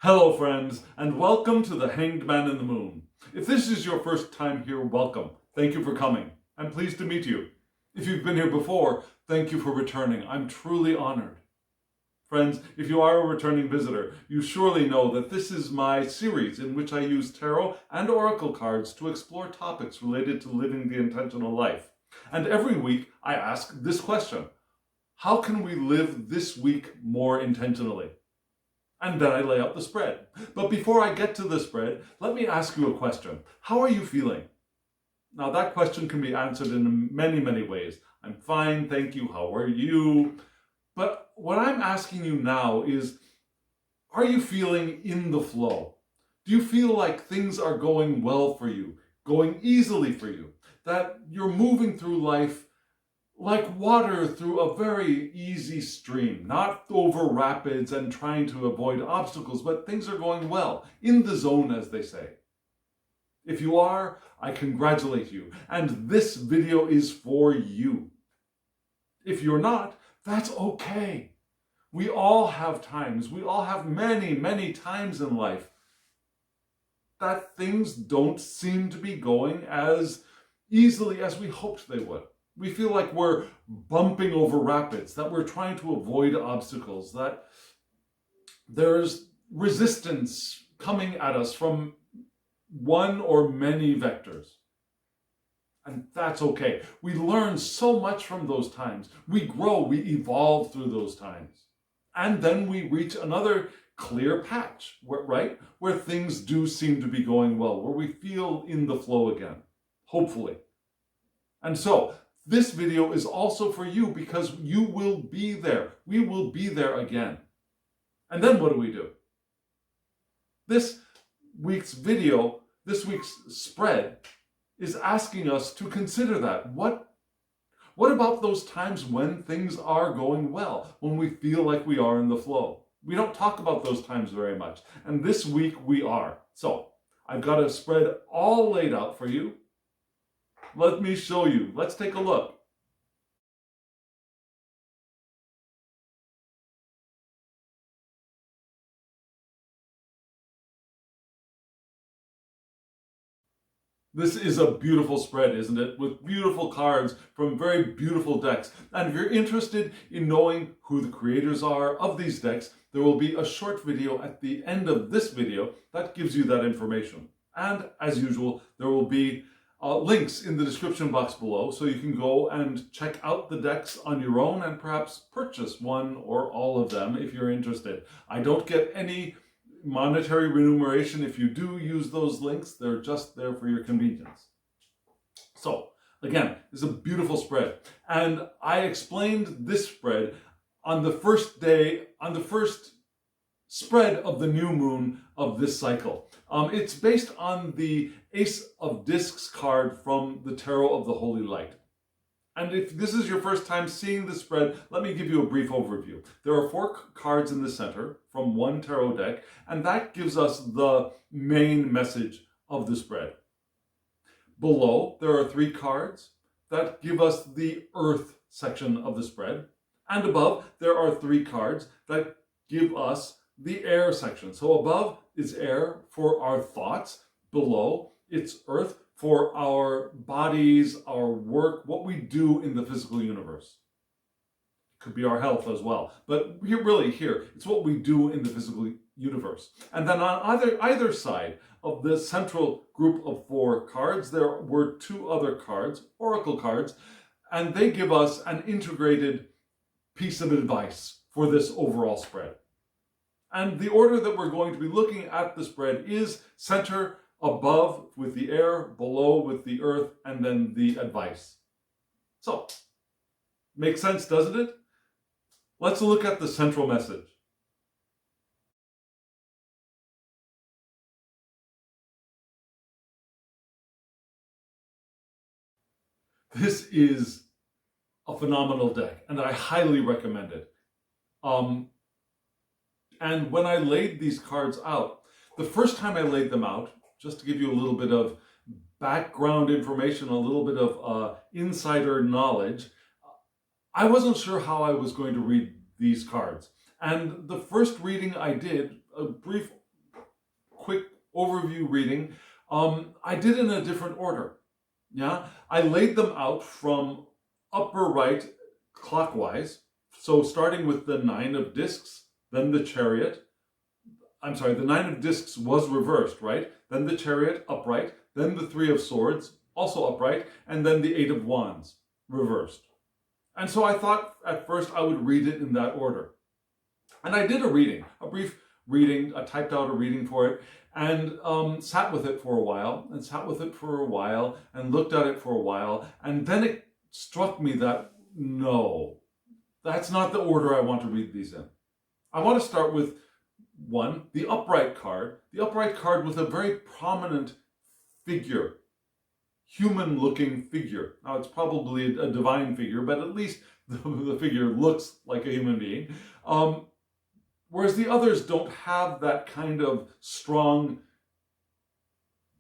Hello friends, and welcome to The Hanged Man in the Moon. If this is your first time here, welcome. Thank you for coming. I'm pleased to meet you. If you've been here before, thank you for returning. I'm truly honored. Friends, if you are a returning visitor, you surely know that this is my series in which I use tarot and oracle cards to explore topics related to living the intentional life. And every week I ask this question: how can we live this week more intentionally? And then I lay out the spread. But before I get to the spread, let me ask you a question. How are you feeling? Now that question can be answered in many, many ways. I'm fine, thank you. How are you? But what I'm asking you now is, are you feeling in the flow? Do you feel like things are going well for you, going easily for you, that you're moving through life like water through a very easy stream, not over rapids and trying to avoid obstacles, but things are going well, in the zone, as they say? If you are, I congratulate you, and this video is for you. If you're not, that's okay. We all have times, we all have many, many times in life that things don't seem to be going as easily as we hoped they would. We feel like we're bumping over rapids, that we're trying to avoid obstacles, that there's resistance coming at us from one or many vectors. And that's okay. We learn so much from those times. We grow, we evolve through those times. And then we reach another clear patch, right? Where things do seem to be going well, where we feel in the flow again, hopefully. And so, this video is also for you because you will be there. We will be there again. And then what do? This week's video, this week's spread, is asking us to consider that. What about those times when things are going well, when we feel like we are in the flow? We don't talk about those times very much. And this week we are. So, I've got a spread all laid out for you. Let me show you. Let's take a look. This is a beautiful spread, isn't it? With beautiful cards from very beautiful decks. And if you're interested in knowing who the creators are of these decks, there will be a short video at the end of this video that gives you that information. And as usual, there will be links in the description box below, so you can go and check out the decks on your own and perhaps purchase one or all of them if you're interested. I don't get any monetary remuneration if you do use those links. They're just there for your convenience. So, again, it's a beautiful spread. And I explained this spread on the first day, on the first spread of the new moon of this cycle. It's based on the Ace of Discs card from the Tarot of the Holy Light. And if this is your first time seeing the spread, let me give you a brief overview. There are 4 cards in the center from one tarot deck, and that gives us the main message of the spread. Below, there are 3 cards that give us the Earth section of the spread. And above, there are 3 cards that give us the air section. So above is air for our thoughts. Below, it's earth for our bodies, our work, what we do in the physical universe. It could be our health as well. But here, it's what we do in the physical universe. And then on either side of the central group of 4 cards, there were 2 other cards, oracle cards, and they give us an integrated piece of advice for this overall spread. And the order that we're going to be looking at the spread is center above with the air, below with the earth, and then the advice. So, makes sense, doesn't it? Let's look at the central message. This is a phenomenal deck, and I highly recommend it. And when I laid these cards out, the first time I laid them out, just to give you a little bit of background information, a little bit of insider knowledge, I wasn't sure how I was going to read these cards. And the first reading I did, a brief quick overview reading, I did in a different order. Yeah, I laid them out from upper right clockwise. So starting with the 9 of discs, then the chariot. I'm sorry, the 9 of discs was reversed, right? Then the chariot upright, then the 3 of swords also upright, and then the 8 of wands reversed. And so I thought at first I would read it in that order. And I did a reading, a brief reading. I typed out a reading for it and sat with it for a while and looked at it for a while. And then it struck me that no, that's not the order I want to read these in. I want to start with one, the upright card with a very prominent figure, human-looking figure. Now, it's probably a divine figure, but at least the figure looks like a human being. Whereas the others don't have that kind of strong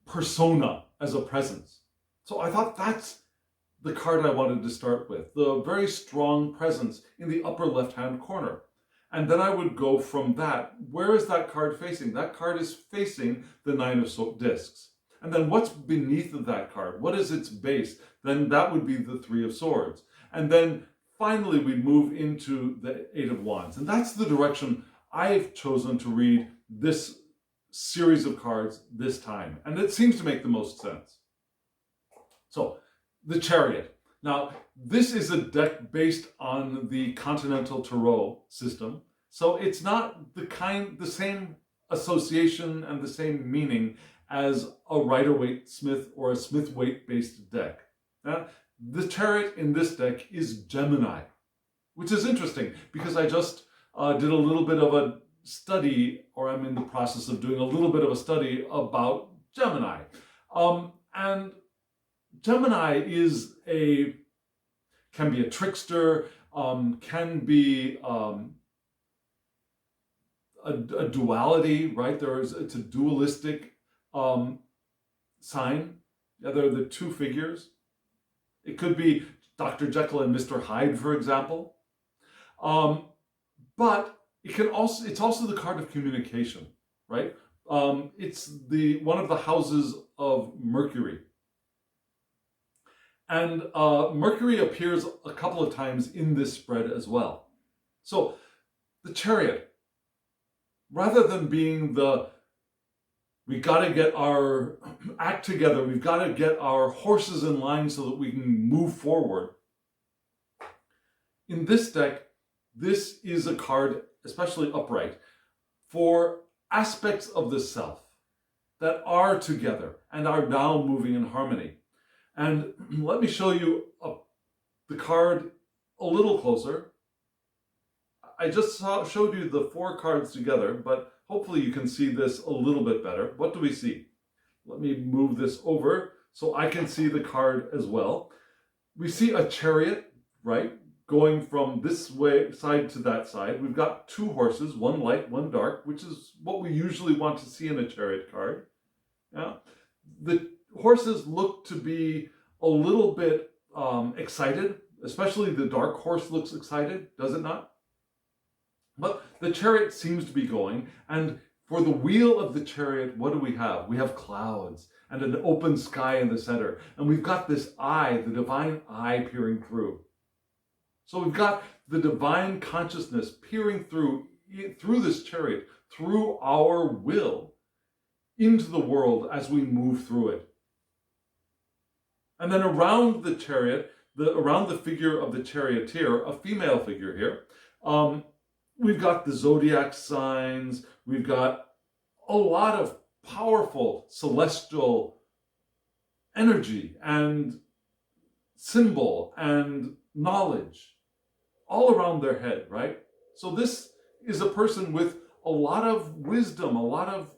persona as a presence. So I thought that's the card I wanted to start with, the very strong presence in the upper left-hand corner. And then I would go from that. Where is that card facing? That card is facing the 9 of discs. And then what's beneath of that card? What is its base? Then that would be the 3 of swords. And then finally we move into the 8 of wands. And that's the direction I've chosen to read this series of cards this time. And it seems to make the most sense. So, the chariot. Now, this is a deck based on the Continental Tarot system. So it's not the same association and the same meaning as a Rider-Waite-Smith or a Smith-Waite based deck. Now, the chariot in this deck is Gemini, which is interesting because I just did a little bit of a study, or I'm in the process of doing a little bit of a study about Gemini. And Gemini can be a trickster, can be a duality, right? It's a dualistic sign. Yeah, they're the two figures. It could be Dr. Jekyll and Mr. Hyde, for example. But it's also the card of communication, right? It's one of the houses of Mercury. And Mercury appears a couple of times in this spread as well. So the chariot, rather than being we got to get our act together, we've got to get our horses in line so that we can move forward. In this deck, this is a card, especially upright, for aspects of the self that are together and are now moving in harmony. And let me show you the card a little closer. I just showed you the 4 cards together, but hopefully you can see this a little bit better. What do we see? Let me move this over so I can see the card as well. We see a chariot, right, going from this side to that side. We've got 2 horses, one light, one dark, which is what we usually want to see in a chariot card. Yeah. The horses look to be a little bit excited, especially the dark horse looks excited, does it not? But the chariot seems to be going, and for the wheel of the chariot, what do we have? We have clouds and an open sky in the center, and we've got this eye, the divine eye peering through. So we've got the divine consciousness peering through this chariot, through our will, into the world as we move through it. And then around the chariot, around the figure of the charioteer, a female figure here, we've got the zodiac signs, we've got a lot of powerful celestial energy and symbol and knowledge all around their head, right? So this is a person with a lot of wisdom, a lot of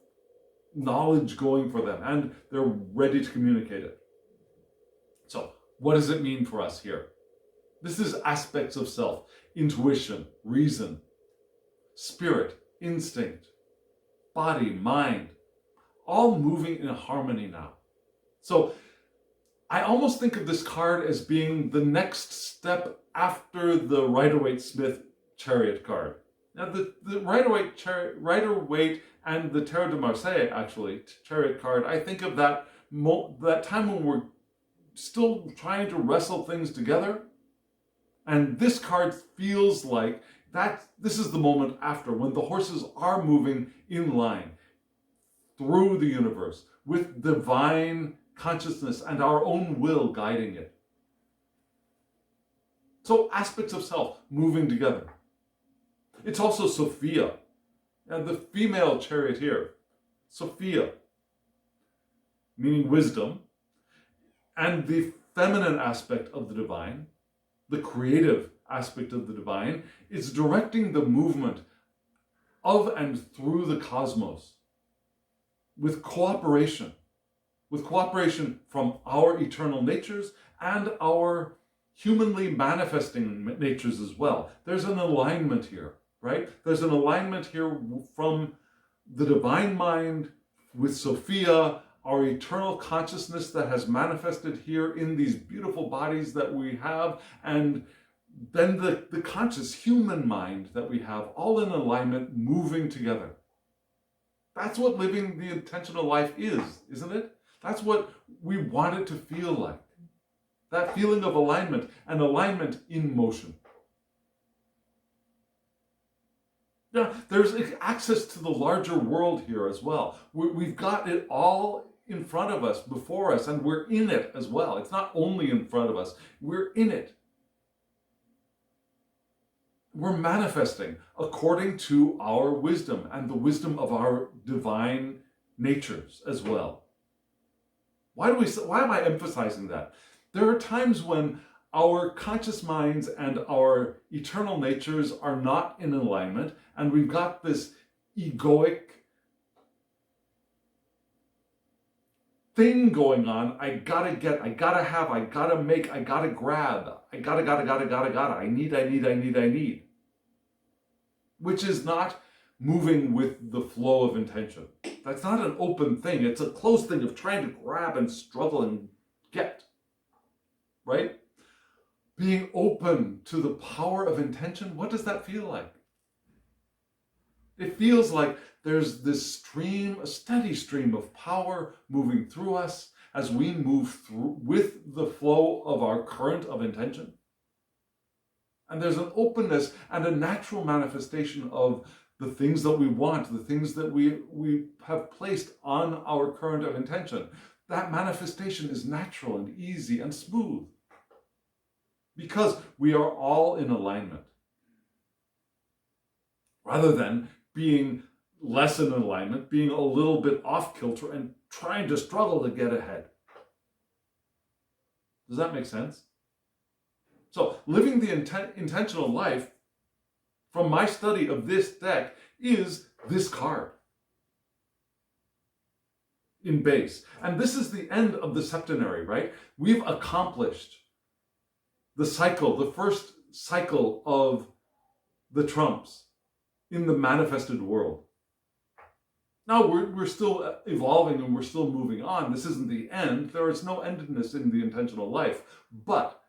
knowledge going for them, and they're ready to communicate it. So what does it mean for us here? This is aspects of self: intuition, reason, spirit, instinct, body, mind, all moving in harmony now. So I almost think of this card as being the next step after the Rider-Waite-Smith chariot card. Now the Rider-Waite and the Tarot de Marseille, actually, Chariot card, I think of that time when we're still trying to wrestle things together. And this card feels like this is the moment after, when the horses are moving in line through the universe with divine consciousness and our own will guiding it. So aspects of self moving together. It's also Sophia, and the female chariot here, Sophia, meaning wisdom, and the feminine aspect of the divine, the creative aspect of the divine, is directing the movement of and through the cosmos with cooperation from our eternal natures and our humanly manifesting natures as well. There's an alignment here, right? There's an alignment here from the divine mind with Sophia, our eternal consciousness that has manifested here in these beautiful bodies that we have, and then the conscious human mind that we have, all in alignment, moving together. That's what living the intentional life is, isn't it? That's what we want it to feel like. That feeling of alignment, and alignment in motion. Yeah, there's access to the larger world here as well. We've got it all in front of us, before us, and we're in it as well. It's not only in front of us, we're in it. We're manifesting according to our wisdom and the wisdom of our divine natures as well. Why am I emphasizing that? There are times when our conscious minds and our eternal natures are not in alignment, and we've got this egoic thing going on. I gotta get, I gotta have, I gotta make, I gotta grab, I gotta, I need. Which is not moving with the flow of intention. That's not an open thing. It's a closed thing of trying to grab and struggle and get. Right? Being open to the power of intention, what does that feel like? It feels like there's this stream, a steady stream of power moving through us as we move through with the flow of our current of intention. And there's an openness and a natural manifestation of the things that we want, the things that we have placed on our current of intention. That manifestation is natural and easy and smooth because we are all in alignment. Rather than being less in alignment, being a little bit off kilter and trying to struggle to get ahead. Does that make sense? So living the intentional life, from my study of this deck, is this card in base. And this is the end of the septenary, right? We've accomplished the cycle, the first cycle of the trumps in the manifested world. Now we're still evolving and we're still moving on. This isn't the end. There is no endedness in the intentional life, but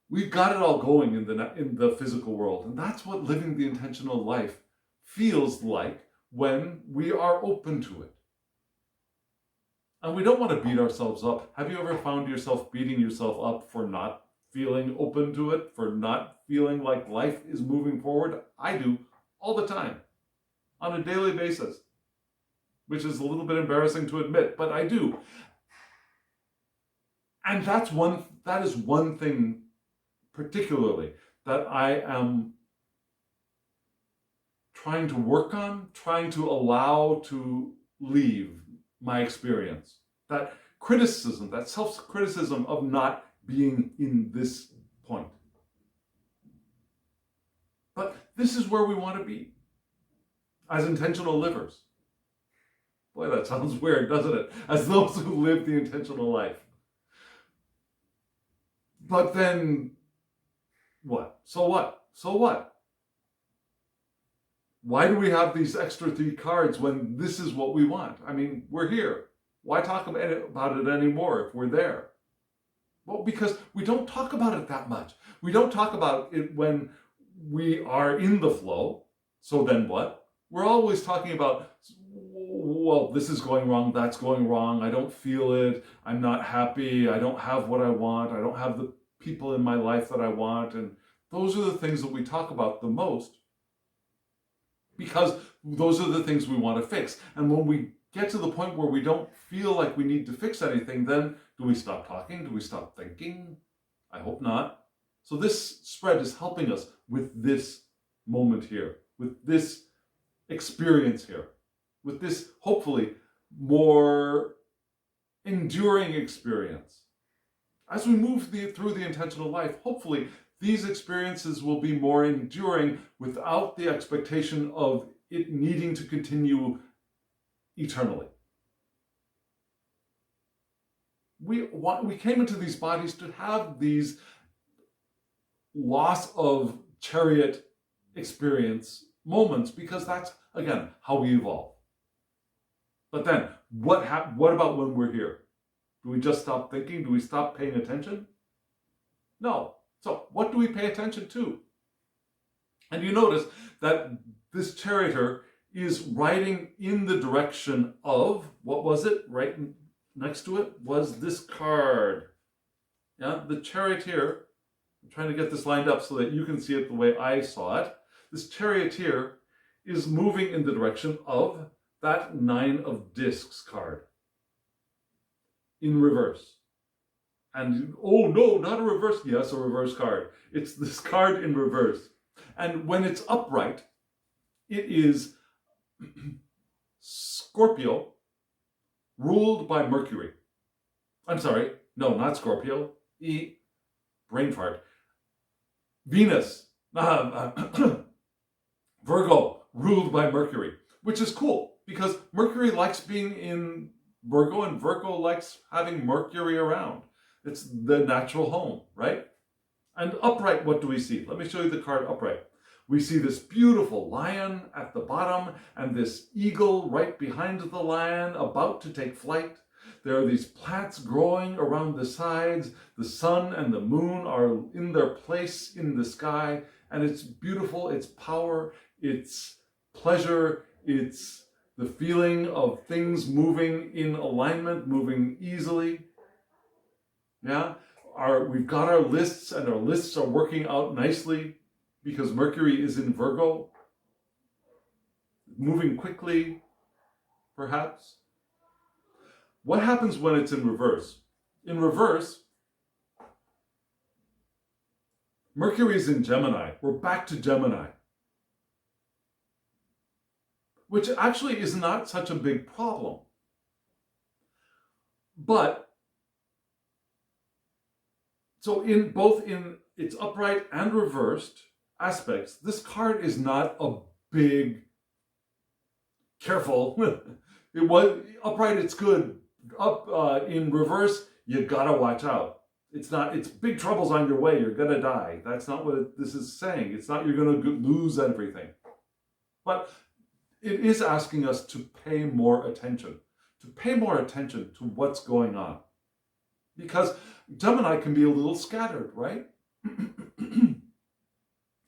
we've got it all going in the physical world. And that's what living the intentional life feels like when we are open to it. And we don't want to beat ourselves up. Have you ever found yourself beating yourself up for not feeling open to it, for not feeling like life is moving forward? I do, all the time, on a daily basis, which is a little bit embarrassing to admit, but I do. And that is one thing particularly that I am trying to work on, trying to allow to leave my experience. That criticism, that self-criticism of not being in this point. But this is where we want to be as intentional livers. Boy, that sounds weird, doesn't it? As those who live the intentional life. But then, what? So what? So what? Why do we have these extra 3 cards when this is what we want? I mean, we're here. Why talk about it anymore if we're there? Well, because we don't talk about it that much. We don't talk about it when we are in the flow. So then what? We're always talking about, well, this is going wrong, that's going wrong, I don't feel it, I'm not happy, I don't have what I want, I don't have the people in my life that I want. And those are the things that we talk about the most because those are the things we want to fix. And when we get to the point where we don't feel like we need to fix anything, then do we stop talking? Do we stop thinking? I hope not. So this spread is helping us with this moment here, with this experience here, with this hopefully more enduring experience. As we move through the intentional life, hopefully these experiences will be more enduring without the expectation of it needing to continue eternally. We came into these bodies to have these loss of chariot experience moments because that's, again, how we evolve. But then, what about when we're here? Do we just stop thinking? Do we stop paying attention? No. So, what do we pay attention to? And you notice that this charioteer is riding in the direction of, what was it? Right next to it was this card. Yeah, the charioteer, I'm trying to get this lined up so that you can see it the way I saw it. This charioteer is moving in the direction of that 9 of discs card in reverse. And oh no, not a reverse. Yes, a reverse card. It's this card in reverse. And when it's upright, it is Scorpio ruled by Mercury. I'm sorry, no, not Scorpio. Brain fart. Venus, Virgo, ruled by Mercury, which is cool because Mercury likes being in Virgo and Virgo likes having Mercury around. It's the natural home, right? And upright, what do we see? Let me show you the card upright. We see this beautiful lion at the bottom and this eagle right behind the lion about to take flight. There are these plants growing around the sides. The sun and the moon are in their place in the sky. And it's beautiful. It's power. It's pleasure. It's the feeling of things moving in alignment, moving easily. Yeah, we've got our lists, and our lists are working out nicely because Mercury is in Virgo, moving quickly, perhaps. What happens when it's in reverse? In reverse, Mercury is in Gemini. We're back to Gemini, which actually is not such a big problem. But so in both in its upright and reversed aspects, this card is not a big, careful. It was upright, it's good. In reverse, you gotta watch out. It's big troubles on your way, you're gonna die. That's not what this is saying. It's not you're gonna lose everything. But it is asking us to pay more attention to what's going on. Because Gemini can be a little scattered, right?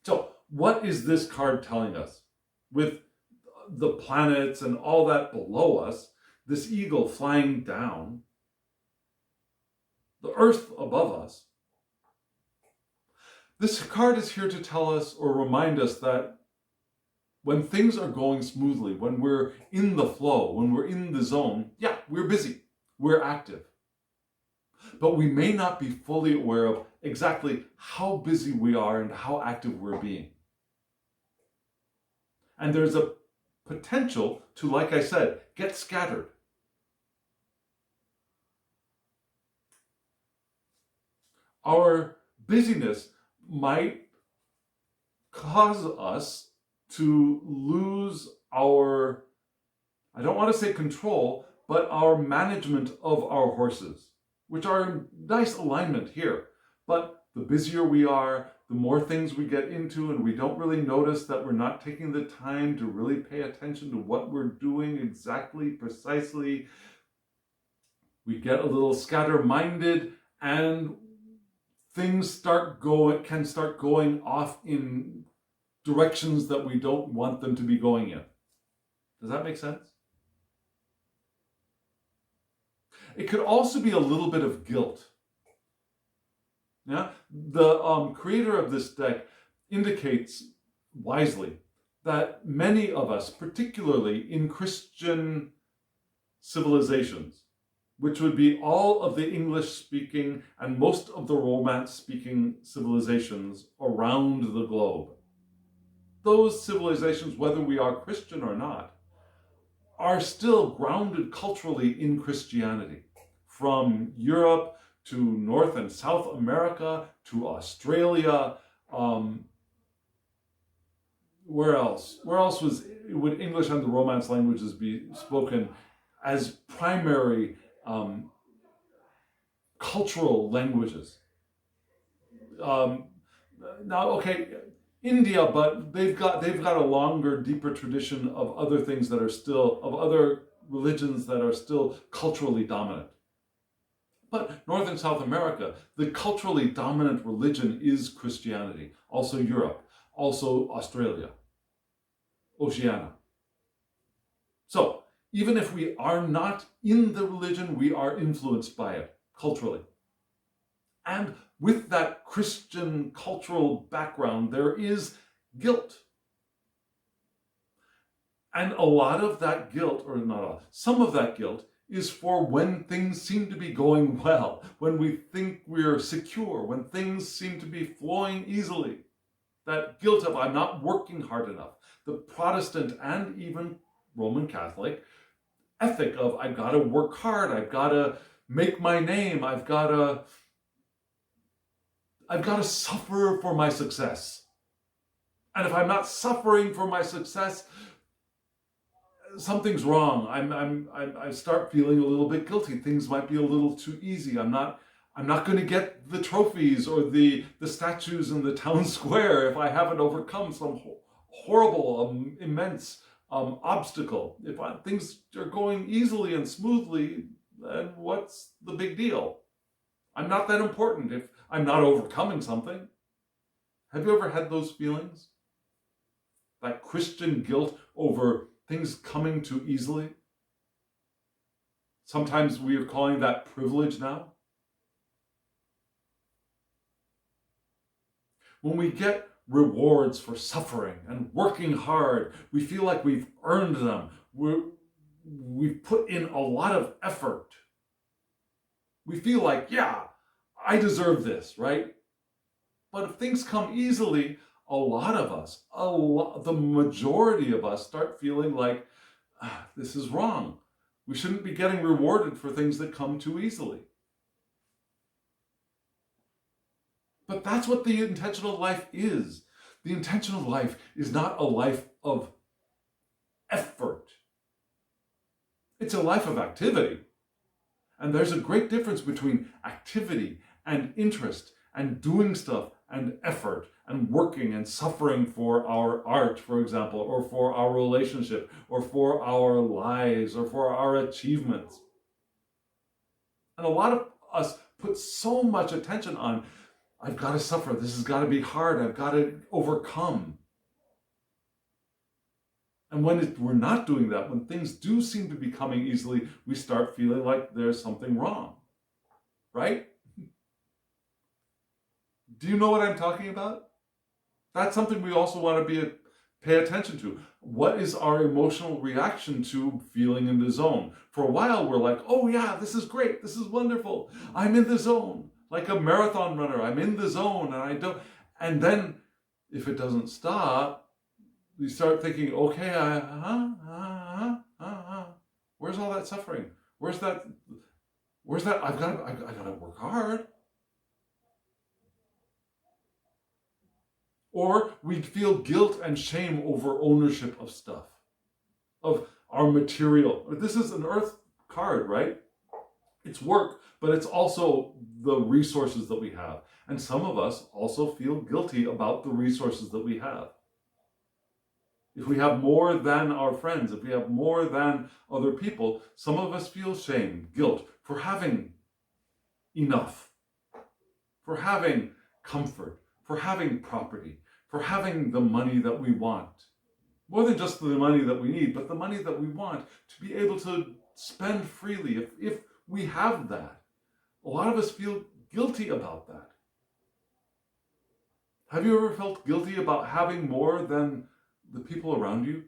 So, what is this card telling us? With the planets and all that below us, this eagle flying down, the earth above us. This card is here to tell us or remind us that when things are going smoothly, when we're in the flow, when we're in the zone, yeah, we're busy, we're active. But we may not be fully aware of exactly how busy we are and how active we're being. And there's a potential to, like I said, get scattered. Our busyness might cause us to lose our, I don't want to say control, but our management of our horses, which are in nice alignment here. But the busier we are, the more things we get into, and we don't really notice that we're not taking the time to really pay attention to what we're doing exactly, precisely. We get a little scatter-minded, and things can start going off in directions that we don't want them to be going in. Does that make sense? It could also be a little bit of guilt. Yeah? The creator of this deck indicates wisely that many of us, particularly in Christian civilizations, which would be all of the English-speaking and most of the Romance-speaking civilizations around the globe, those civilizations, whether we are Christian or not, are still grounded culturally in Christianity. From Europe to North and South America to Australia, where else? Where else would English and the Romance languages be spoken as primary cultural languages? Now, okay, India, but they've got a longer, deeper tradition of other things that are still, of other religions that are still culturally dominant. But North and South America, the culturally dominant religion is Christianity. Also Europe, also Australia, Oceania. So even if we are not in the religion, we are influenced by it culturally. And with that Christian cultural background, there is guilt. And a lot of that guilt, or not all, some of that guilt is for when things seem to be going well, when we think we're secure, when things seem to be flowing easily. That guilt of I'm not working hard enough. The Protestant and even Roman Catholic ethic of I've got to work hard, I've got to make my name, I've got to suffer for my success. And if I'm not suffering for my success, something's wrong. I start feeling a little bit guilty. Things might be a little too easy. I'm not going to get the trophies or the statues in the town square if I haven't overcome some horrible, immense obstacle. If things are going easily and smoothly, then what's the big deal? I'm not that important if I'm not overcoming something. Have you ever had those feelings? That Christian guilt over things coming too easily? Sometimes we are calling that privilege now. When we get rewards for suffering and working hard, we feel like we've earned them. We've put in a lot of effort. We feel like, yeah, I deserve this, right? But if things come easily, a lot of us, the majority of us start feeling like, this is wrong. We shouldn't be getting rewarded for things that come too easily. But that's what the intentional life is. The intentional life is not a life of effort. It's a life of activity. And there's a great difference between activity and interest and doing stuff and effort and working and suffering for our art, for example, or for our relationship, or for our lives, or for our achievements. And a lot of us put so much attention on, I've got to suffer, this has got to be hard, I've got to overcome. And when we're not doing that, when things do seem to be coming easily, we start feeling like there's something wrong, right? Do you know what I'm talking about? That's something we also want to pay attention to. What is our emotional reaction to feeling in the zone? For a while, we're like, oh yeah, this is great, this is wonderful, I'm in the zone. Like a marathon runner, I'm in the zone, and then if it doesn't stop, you start thinking, okay, where's all that suffering? Where's that, I gotta work hard. Or we feel guilt and shame over ownership of stuff, of our material. This is an earth card, right? It's work, but it's also the resources that we have. And some of us also feel guilty about the resources that we have. If we have more than our friends, if we have more than other people, some of us feel shame, guilt for having enough, for having comfort, for having property, for having the money that we want. More than just the money that we need, but the money that we want to be able to spend freely. If we have that, a lot of us feel guilty about that. Have you ever felt guilty about having more than the people around you?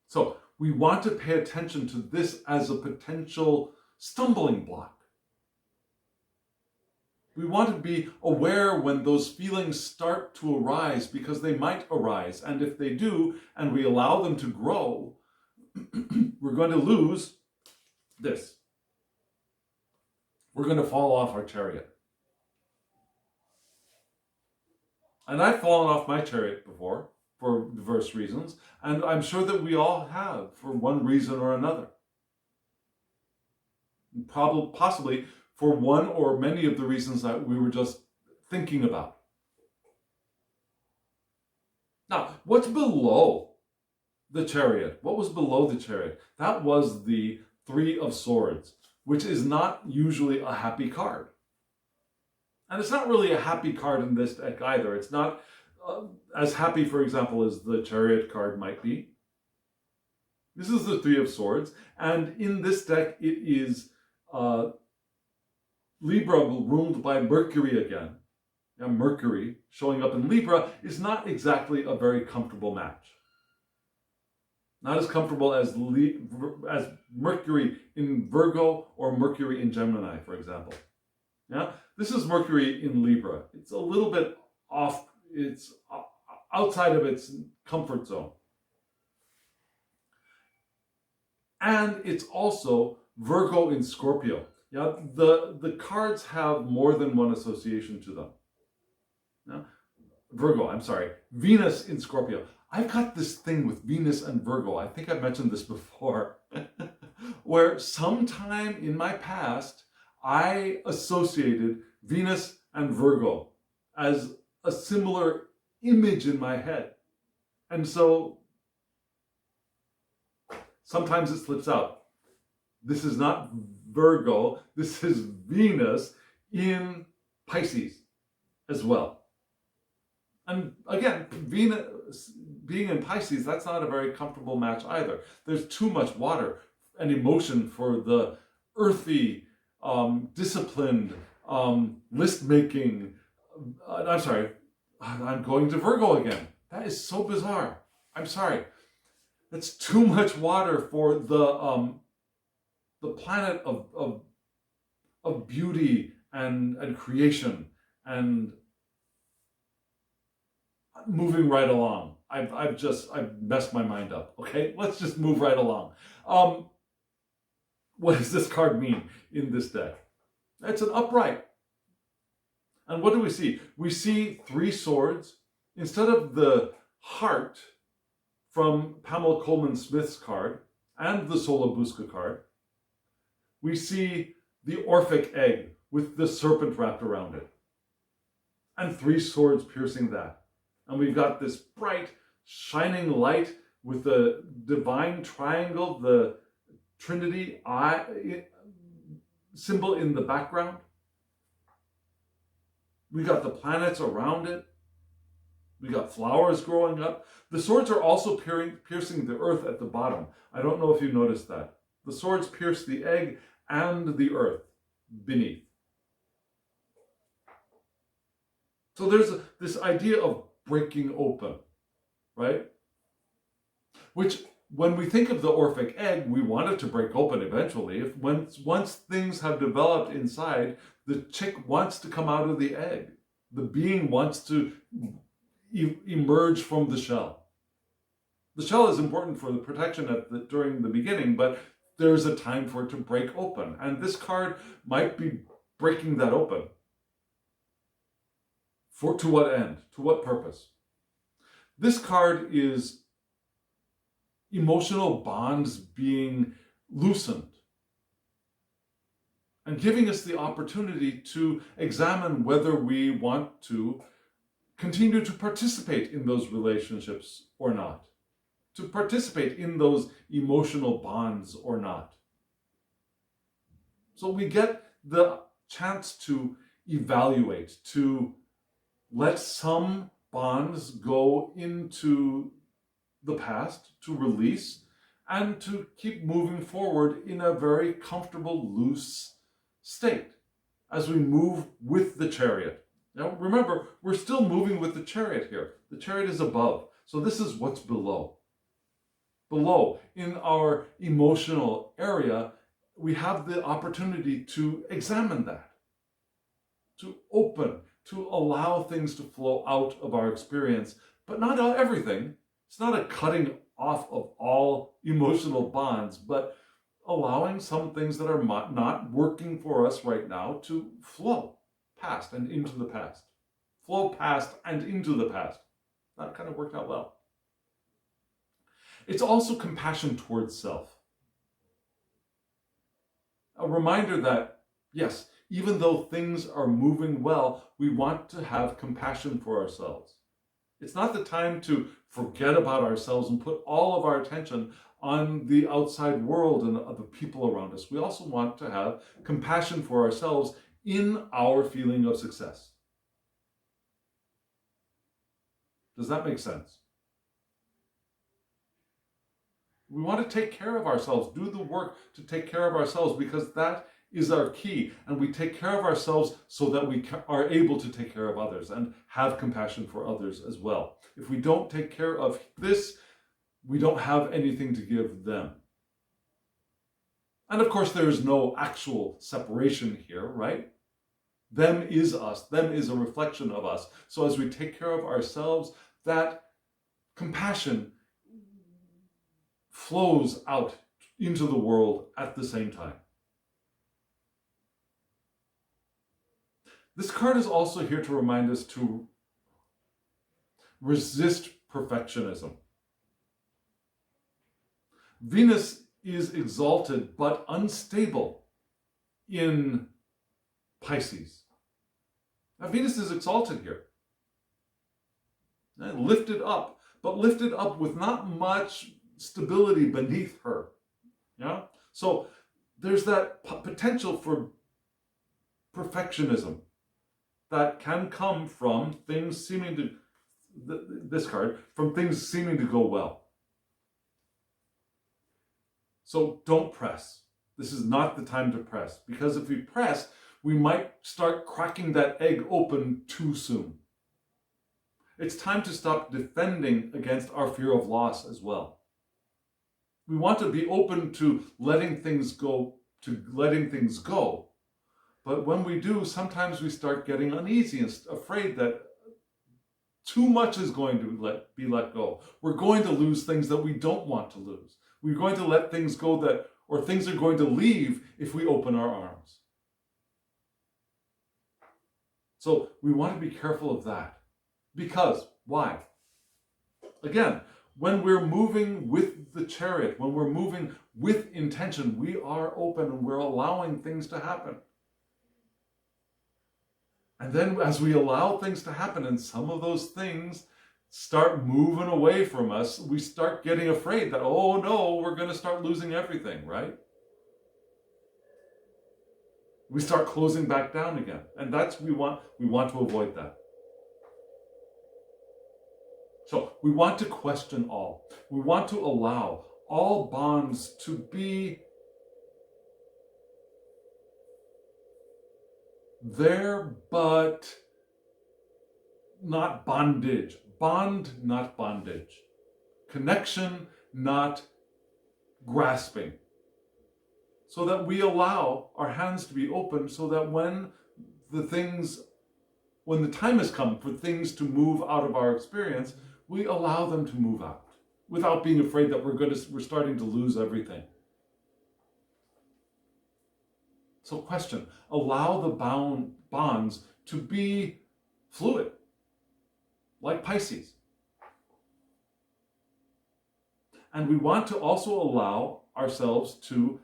So we want to pay attention to this as a potential stumbling block. We want to be aware when those feelings start to arise, because they might arise. And if they do, and we allow them to grow, we're going to lose this. We're going to fall off our chariot. And I've fallen off my chariot before for diverse reasons, and I'm sure that we all have for one reason or another. Possibly for one or many of the reasons that we were just thinking about. Now, what's below the chariot? What was below the chariot? That was the Three of Swords, which is not usually a happy card. And it's not really a happy card in this deck either. It's not as happy, for example, as the Chariot card might be. This is the Three of Swords, and in this deck it is Libra ruled by Mercury again. Now, Mercury showing up in Libra is not exactly a very comfortable match. Not as comfortable as Mercury in Virgo or Mercury in Gemini, for example. Yeah, this is Mercury in Libra. It's a little bit off, it's outside of its comfort zone. And it's also Virgo in Scorpio. Yeah, the cards have more than one association to them. Yeah? Venus in Scorpio. I've got this thing with Venus and Virgo. I think I've mentioned this before, where sometime in my past, I associated Venus and Virgo as a similar image in my head. And so sometimes it slips out. This is not Virgo, this is Venus in Pisces as well. And again, Venus being in Pisces, that's not a very comfortable match either. There's too much water and emotion for the earthy, disciplined, list-making. I'm going to Virgo again. That is so bizarre. I'm sorry. That's too much water for the planet of beauty and creation and moving right along. I've messed my mind up. Okay, let's just move right along. What does this card mean in this deck? It's an upright. And what do we see? We see three swords instead of the heart from Pamela Coleman Smith's card and the Solabuska card. We see the Orphic egg with the serpent wrapped around it. And three swords piercing that. And we've got this bright, shining light with the divine triangle, the Trinity symbol in the background. We got the planets around it. We got flowers growing up. The swords are also piercing the earth at the bottom. I don't know if you noticed that. The swords pierce the egg and the earth beneath. So there's this idea of breaking open, right? Which, when we think of the Orphic egg, we want it to break open eventually. Once things have developed inside, the chick wants to come out of the egg. The being wants to emerge from the shell. The shell is important for the protection during the beginning, but there's a time for it to break open. And this card might be breaking that open. To what end? To what purpose? This card is emotional bonds being loosened and giving us the opportunity to examine whether we want to continue to participate in those relationships or not, to participate in those emotional bonds or not. So we get the chance to evaluate, to let some bonds go into the past to release and to keep moving forward in a very comfortable, loose state as we move with the chariot. Now remember, we're still moving with the chariot here. The chariot is above, so this is what's below. Below, in our emotional area, we have the opportunity to examine that, to open, to allow things to flow out of our experience, but not everything. It's not a cutting off of all emotional bonds, but allowing some things that are not working for us right now to flow past and into the past. Flow past and into the past. That kind of worked out well. It's also compassion towards self. A reminder that, yes, even though things are moving well, we want to have compassion for ourselves. It's not the time to forget about ourselves and put all of our attention on the outside world and the people around us. We also want to have compassion for ourselves in our feeling of success. Does that make sense? We want to take care of ourselves, do the work to take care of ourselves, because that is our key. And we take care of ourselves so that we are able to take care of others and have compassion for others as well. If we don't take care of this, we don't have anything to give them. And of course, there is no actual separation here, right? Them is us. Them is a reflection of us. So as we take care of ourselves, that compassion flows out into the world at the same time. This card is also here to remind us to resist perfectionism. Venus is exalted but unstable in Pisces. Now, Venus is exalted here. Lifted up, but lifted up with not much stability beneath her. Yeah? So there's that potential for perfectionism that can come from things seeming to, this card, from things seeming to go well. So don't press. This is not the time to press, because if we press, we might start cracking that egg open too soon. It's time to stop defending against our fear of loss as well. We want to be open to letting things go, but when we do, sometimes we start getting uneasy and afraid that too much is going to be let go. We're going to lose things that we don't want to lose. We're going to let things go or things are going to leave if we open our arms. So we want to be careful of that. Because, why? Again, when we're moving with the chariot, when we're moving with intention, we are open and we're allowing things to happen. And then as we allow things to happen and some of those things start moving away from us, we start getting afraid that, oh no, we're going to start losing everything, right? We start closing back down again. And we want to avoid that. So we want to question all. We want to allow all bonds to be there, but not bondage. Bond, not bondage. Connection, not grasping. So that we allow our hands to be open so that when the time has come for things to move out of our experience, we allow them to move out without being afraid that we're starting to lose everything. So question, allow the bonds to be fluid, like Pisces. And we want to also allow ourselves to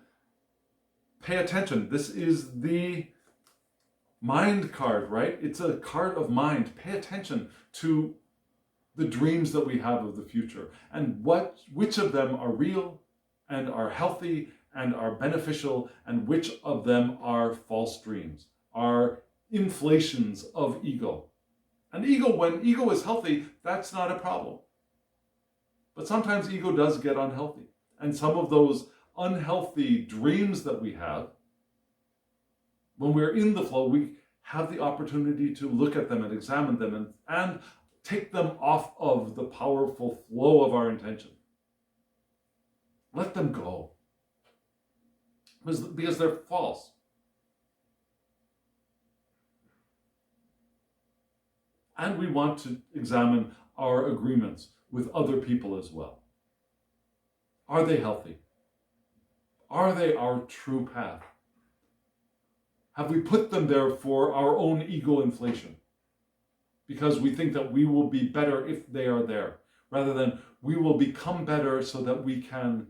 pay attention. This is the mind card, right? It's a card of mind. Pay attention to the dreams that we have of the future and which of them are real and are healthy and are beneficial, and which of them are false dreams, are inflations of ego. And when ego is healthy, that's not a problem. But sometimes ego does get unhealthy. And some of those unhealthy dreams that we have, when we're in the flow, we have the opportunity to look at them and examine them and take them off of the powerful flow of our intention. Let them go. Because they're false. And we want to examine our agreements with other people as well. Are they healthy? Are they our true path? Have we put them there for our own ego inflation? Because we think that we will be better if they are there, rather than we will become better so that we can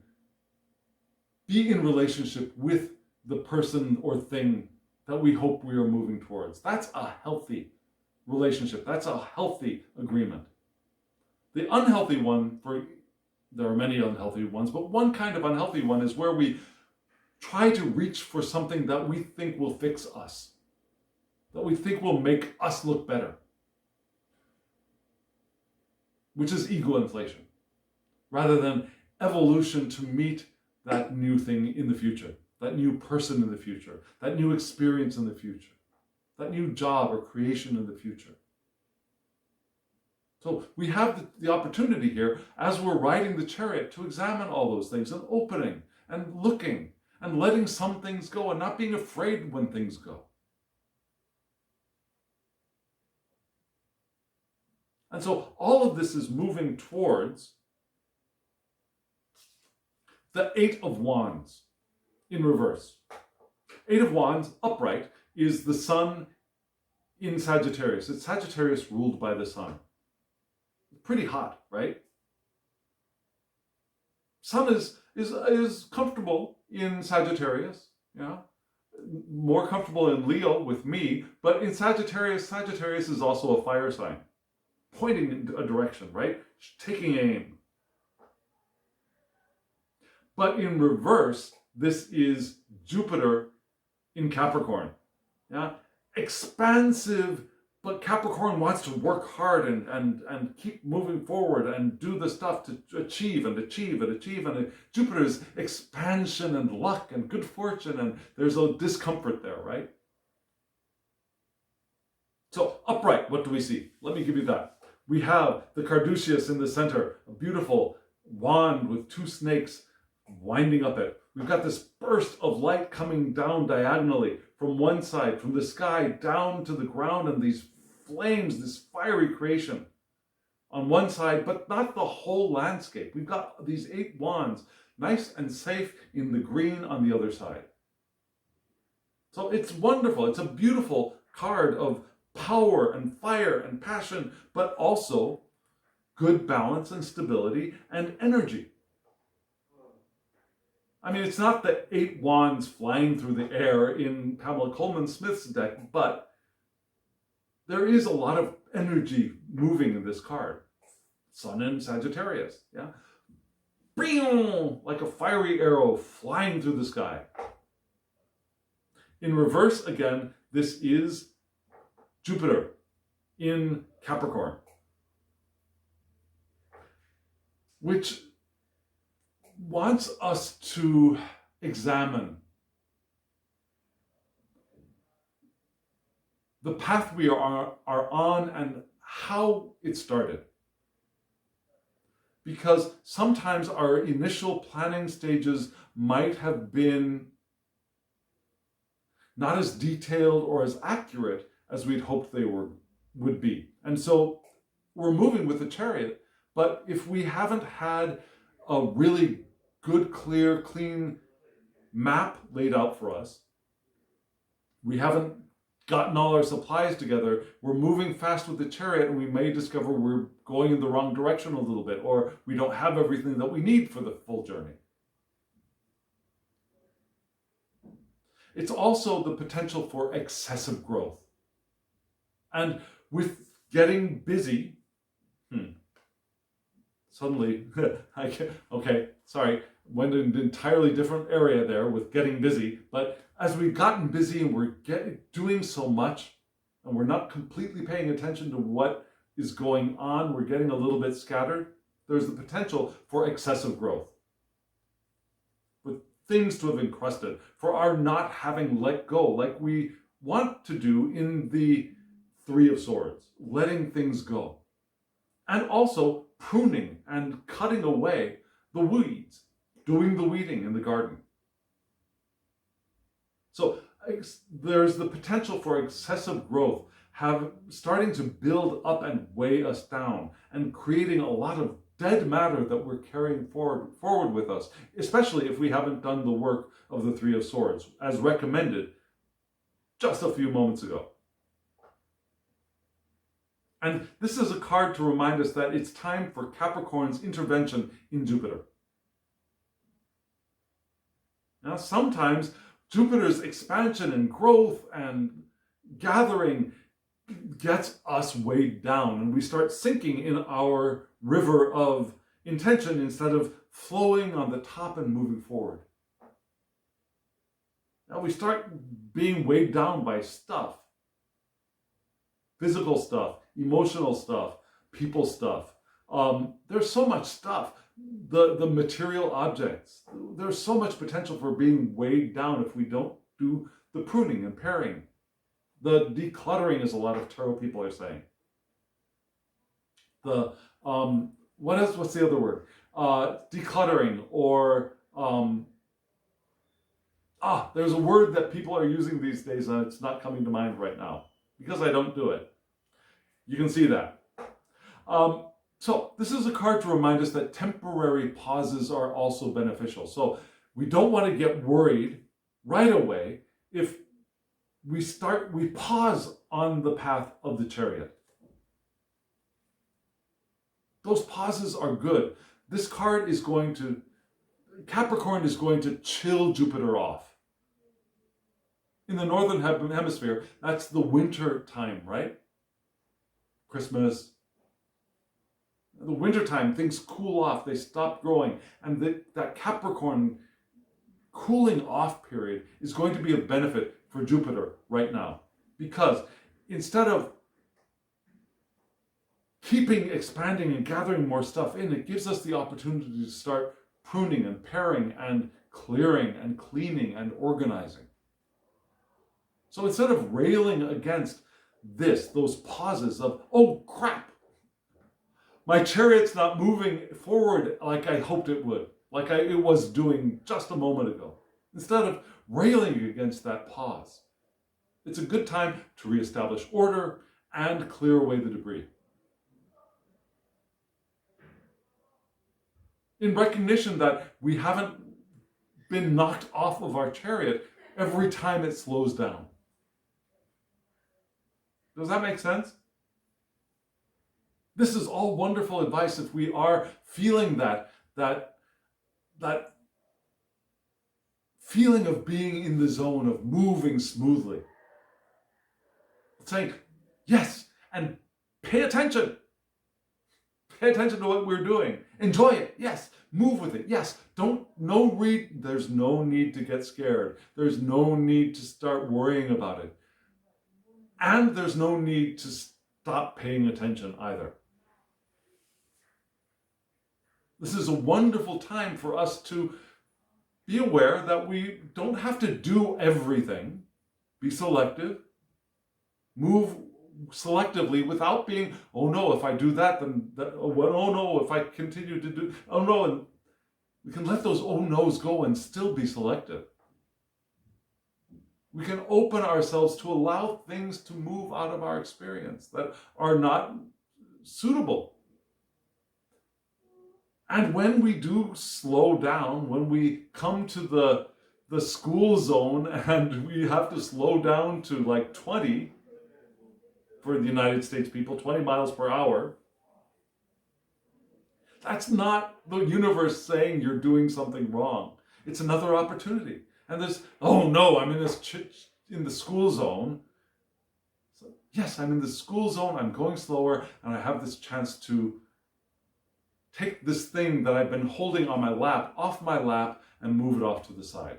be in relationship with the person or thing that we hope we are moving towards. That's a healthy relationship. That's a healthy agreement. The unhealthy one, there are many unhealthy ones, but one kind of unhealthy one is where we try to reach for something that we think will fix us, that we think will make us look better, which is ego inflation, rather than evolution to meet that new thing in the future, that new person in the future, that new experience in the future, that new job or creation in the future. So we have the opportunity here, as we're riding the chariot, to examine all those things and opening and looking and letting some things go and not being afraid when things go. And so all of this is moving towards the Eight of Wands in reverse. Eight of Wands, upright, is the sun in Sagittarius. It's Sagittarius ruled by the sun. Pretty hot, right? Sun is comfortable in Sagittarius, more comfortable in Leo with me, but in Sagittarius is also a fire sign, pointing in a direction, right? Taking aim. But in reverse, this is Jupiter in Capricorn. Expansive, but Capricorn wants to work hard and keep moving forward and do the stuff to achieve. And Jupiter's expansion and luck and good fortune, and there's a discomfort there, right? So upright, what do we see? Let me give you that. We have the Carduceus in the center, a beautiful wand with two snakes winding up it. We've got this burst of light coming down diagonally from one side, from the sky down to the ground, and these flames, this fiery creation on one side, but not the whole landscape. We've got these 8 wands, nice and safe in the green on the other side. So it's wonderful. It's a beautiful card of power and fire and passion, but also good balance and stability and energy. I mean, it's not the 8 wands flying through the air in Pamela Coleman-Smith's deck, but there is a lot of energy moving in this card. Sun in Sagittarius, yeah? Bing! Like a fiery arrow flying through the sky. In reverse, again, this is Jupiter in Capricorn, which wants us to examine the path we are on and how it started. Because sometimes our initial planning stages might have been not as detailed or as accurate as we'd hoped they would be. And so we're moving with the chariot, but if we haven't had a really good, clear, clean map laid out for us, we haven't gotten all our supplies together, we're moving fast with the chariot, and we may discover we're going in the wrong direction a little bit, or we don't have everything that we need for the full journey. It's also the potential for excessive growth. And with getting busy, suddenly, went in an entirely different area there with getting busy, but as we've gotten busy and we're doing so much, and we're not completely paying attention to what is going on, we're getting a little bit scattered, there's the potential for excessive growth, for things to have encrusted, for our not having let go like we want to do in the Three of Swords, letting things go. And also pruning and cutting away the weeds, doing the weeding in the garden. So there's the potential for excessive growth starting to build up and weigh us down and creating a lot of dead matter that we're carrying forward with us, especially if we haven't done the work of the Three of Swords, as recommended just a few moments ago. And this is a card to remind us that it's time for Capricorn's intervention in Jupiter. Now, sometimes Jupiter's expansion and growth and gathering gets us weighed down, and we start sinking in our river of intention instead of flowing on the top and moving forward. Now we start being weighed down by stuff. Physical stuff, emotional stuff, people stuff. There's so much stuff. The material objects. There's so much potential for being weighed down if we don't do the pruning and paring. The decluttering, as a lot of tarot people are saying. What's the other word? Decluttering, or there's a word that people are using these days and it's not coming to mind right now because I don't do it. You can see that. So this is a card to remind us that temporary pauses are also beneficial. So we don't want to get worried right away if we pause on the path of the Chariot. Those pauses are good. This card is Capricorn is going to chill Jupiter off. In the Northern Hemisphere, that's the winter time, right? Christmas. The winter time, things cool off, they stop growing. And that Capricorn cooling off period is going to be a benefit for Jupiter right now. Because instead of keeping expanding and gathering more stuff in, it gives us the opportunity to start pruning and paring and clearing and cleaning and organizing. So instead of railing against those pauses of, oh crap, my chariot's not moving forward like I hoped it would, like it was doing just a moment ago. Instead of railing against that pause, it's a good time to reestablish order and clear away the debris. In recognition that we haven't been knocked off of our chariot every time it slows down. Does that make sense? This is all wonderful advice if we are feeling that feeling of being in the zone, of moving smoothly. Saying, yes, and pay attention. Pay attention to what we're doing. Enjoy it. Yes. Move with it. Yes. There's no need to get scared. There's no need to start worrying about it. And there's no need to stop paying attention either. This is a wonderful time for us to be aware that we don't have to do everything. Be selective. Move selectively without being, oh no, if I do that, then oh no, if I continue to do, oh no, and we can let those oh no's go and still be selective. We can open ourselves to allow things to move out of our experience that are not suitable. And when we do slow down, when we come to the school zone and we have to slow down to like 20, for the United States people, 20 miles per hour. That's not the universe saying you're doing something wrong. It's another opportunity. And there's, oh no, I'm in the school zone. So, yes, I'm in the school zone, I'm going slower, and I have this chance to take this thing that I've been holding on my lap, off my lap, and move it off to the side.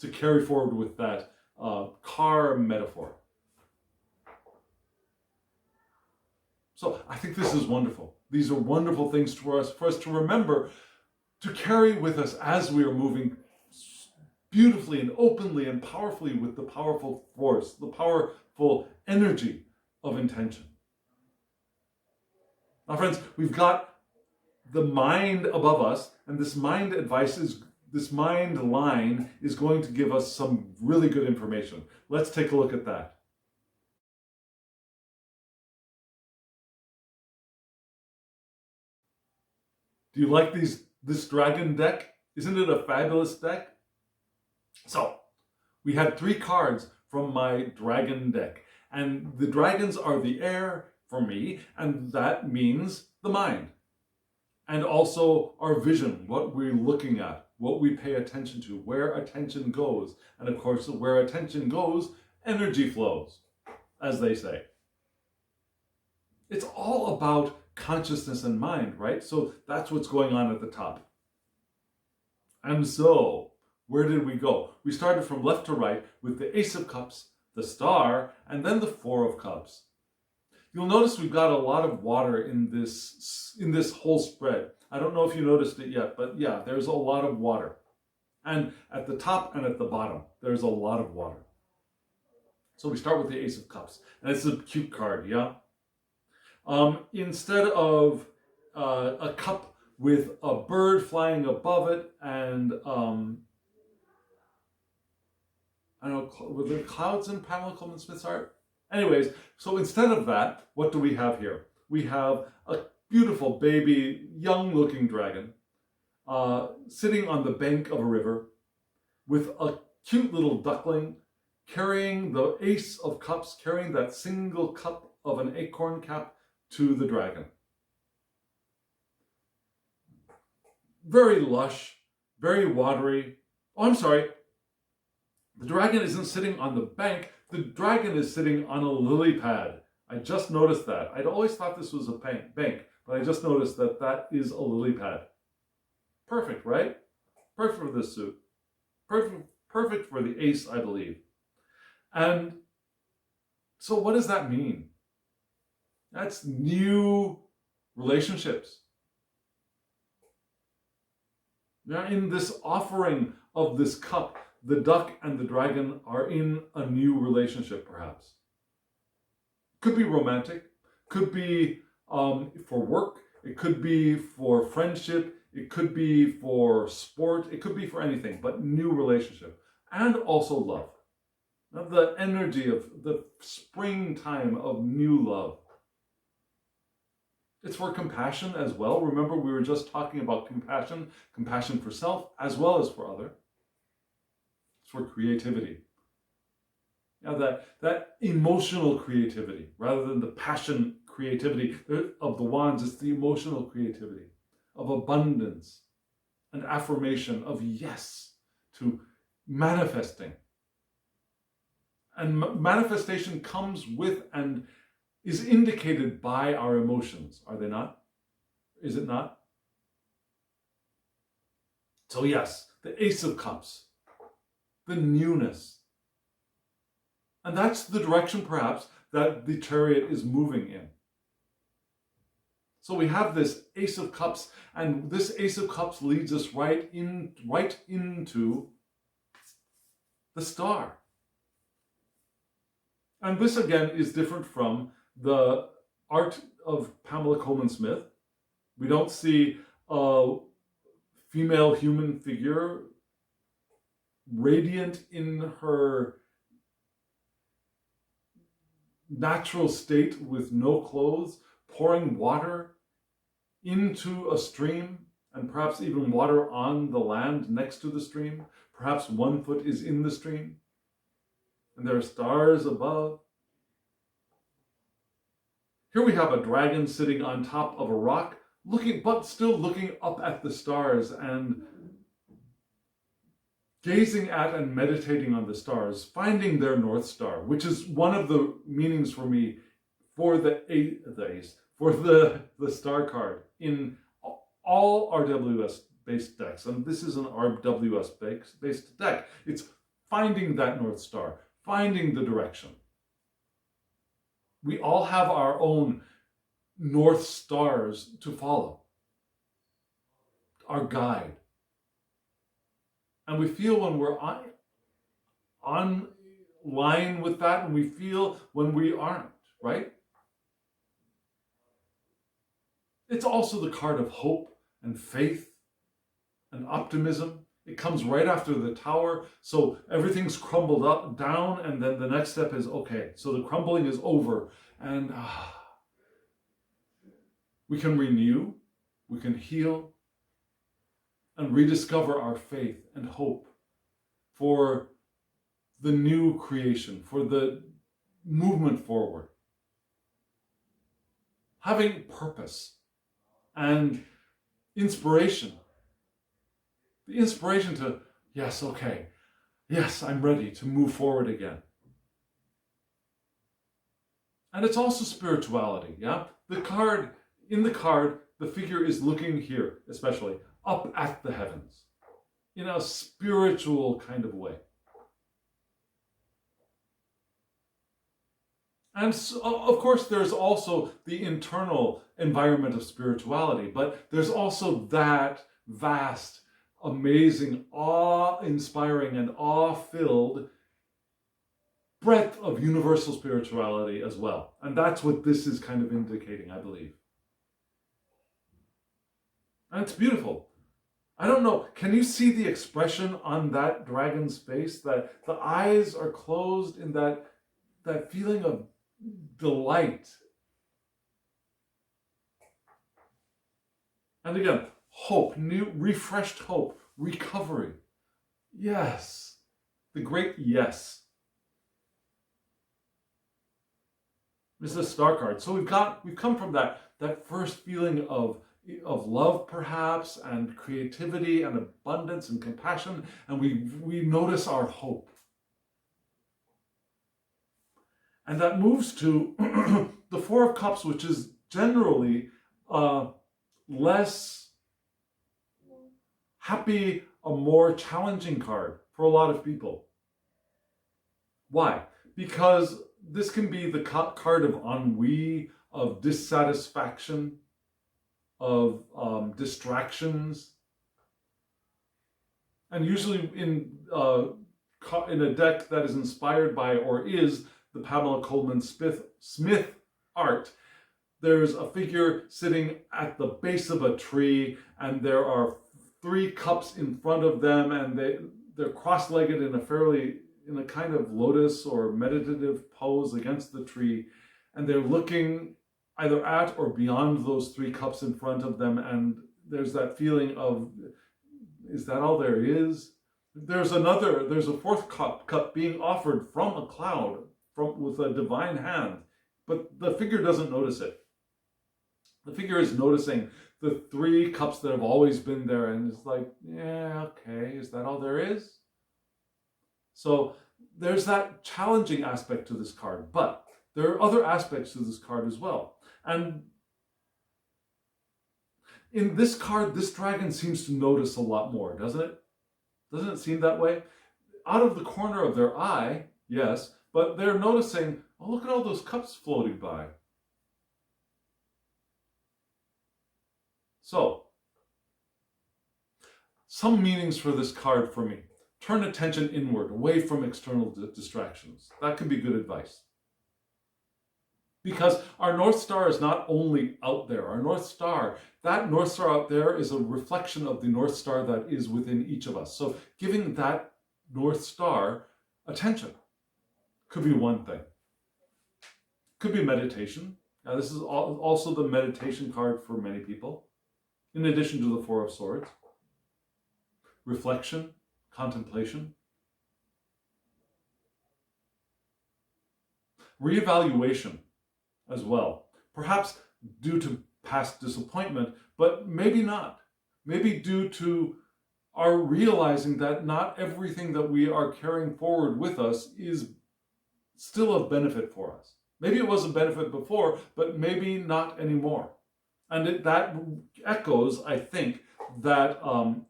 To carry forward with that car metaphor. So I think this is wonderful. These are wonderful things for us to remember, to carry with us as we are moving beautifully and openly and powerfully with the powerful force, the powerful energy of intention. Now, friends, we've got the mind above us, and this mind line is going to give us some really good information. Let's take a look at that. Do you like this dragon deck? Isn't it a fabulous deck? So, we had 3 cards from my dragon deck, and the dragons are the air for me, and that means the mind. And also our vision, what we're looking at, what we pay attention to, where attention goes. And of course, where attention goes, energy flows, as they say. It's all about consciousness and mind, right? So that's what's going on at the top. And so, where did we go? We started from left to right with the Ace of Cups, the Star, and then the Four of Cups. You'll notice we've got a lot of water in this whole spread. I don't know if you noticed it yet, but yeah, there's a lot of water. And at the top and at the bottom, there's a lot of water. So we start with the Ace of Cups. And it's a cute card, yeah? Instead of a cup with a bird flying above it and, I don't know, were there clouds in Pamela Coleman Smith's art? Anyways, so instead of that, what do we have here? We have a beautiful baby, young-looking dragon sitting on the bank of a river with a cute little duckling carrying the Ace of Cups, carrying that single cup of an acorn cap to the dragon. Very lush, very watery. Oh, I'm sorry. The dragon isn't sitting on the bank. The dragon is sitting on a lily pad. I just noticed that. I'd always thought this was a bank, but I just noticed that that is a lily pad. Perfect, right? Perfect for this suit. Perfect for the ace, I believe. And so what does that mean? That's new relationships. Now, in this offering of this cup, the duck and the dragon are in a new relationship, perhaps. Could be romantic, could be for work, it could be for friendship, it could be for sport, it could be for anything, but new relationship. And also love. Now, the energy of the springtime of new love. It's for compassion as well. Remember, we were just talking about compassion for self as well as for other. It's for creativity. Now that emotional creativity, rather than the passion creativity of the wands, it's the emotional creativity of abundance and affirmation of yes to manifesting. And manifestation comes with and is indicated by our emotions, are they not? Is it not? So yes, the Ace of Cups, the newness. And that's the direction, perhaps, that the chariot is moving in. So we have this Ace of Cups, and this Ace of Cups leads us right into the Star. And this, again, is different from the art of Pamela Coleman Smith. We don't see a female human figure radiant in her natural state with no clothes, pouring water into a stream, and perhaps even water on the land next to the stream. Perhaps 1 foot is in the stream, and there are stars above. Here we have a dragon sitting on top of a rock, but still looking up at the stars and gazing at and meditating on the stars, finding their North Star, which is one of the meanings for me for the star card in all RWS-based decks. And this is an RWS-based deck. It's finding that North Star, finding the direction. We all have our own North Stars to follow, our guide. And we feel when we're on line with that, and we feel when we aren't, right? It's also the card of hope and faith and optimism. It comes right after the Tower, so everything's crumbled up, down, and then the next step is, okay, so the crumbling is over, and we can renew, we can heal, and rediscover our faith and hope for the new creation, for the movement forward. Having purpose and inspiration. The inspiration to, yes, okay, yes, I'm ready to move forward again. And it's also spirituality, yeah? In the card, the figure is looking here, especially, up at the heavens, in a spiritual kind of way. And so, of course, there's also the internal environment of spirituality, but there's also that vast, amazing, awe-inspiring and awe-filled breadth of universal spirituality as well. And that's what this is kind of indicating, I believe. And it's beautiful. I don't know, can you see the expression on that dragon's face? That the eyes are closed in that feeling of delight. And again, hope, new, refreshed hope, recovery. Yes, the great yes. This is a star card. So we've come from that first feeling of love, perhaps, and creativity and abundance and compassion, and we notice our hope. And that moves to the Four of Cups, which is generally less happy, a more challenging card for a lot of people. Why? Because this can be the card of ennui, of dissatisfaction, of distractions. And usually in a deck that is inspired by or is the Pamela Coleman Smith art, there's a figure sitting at the base of a tree, and there are 3 cups in front of them, and they're cross-legged in a kind of lotus or meditative pose against the tree, and they're looking either at or beyond those 3 cups in front of them, and there's that feeling of, is that all there is? There's a 4th cup being offered from a cloud, with a divine hand, but the figure doesn't notice it. The figure is noticing the 3 cups that have always been there, and it's like, yeah, okay, is that all there is? So there's that challenging aspect to this card, but there are other aspects to this card as well. And in this card, this dragon seems to notice a lot more, doesn't it? Doesn't it seem that way? Out of the corner of their eye, yes, but they're noticing, oh, look at all those cups floating by. So, some meanings for this card for me. Turn attention inward, away from external distractions. That can be good advice. Because our North Star is not only out there. That North Star out there is a reflection of the North Star that is within each of us. So giving that North Star attention could be one thing. Could be meditation. Now this is also the meditation card for many people, in addition to the Four of Swords. Reflection, contemplation. Reevaluation as well. Perhaps due to past disappointment, but maybe not. Maybe due to our realizing that not everything that we are carrying forward with us is still of benefit for us. Maybe it was a benefit before, but maybe not anymore. And that echoes, I think, that the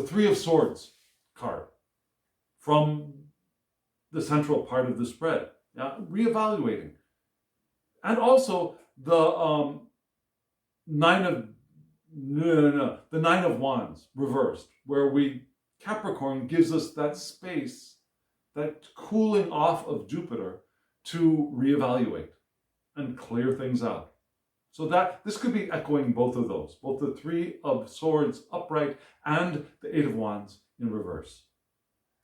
Three of Swords card from the central part of the spread. Reevaluating. And also the the Nine of Wands reversed, where Capricorn gives us that space, that cooling off of Jupiter to reevaluate and clear things out. So that this could be echoing both of those, both the Three of Swords upright and the Eight of Wands in reverse.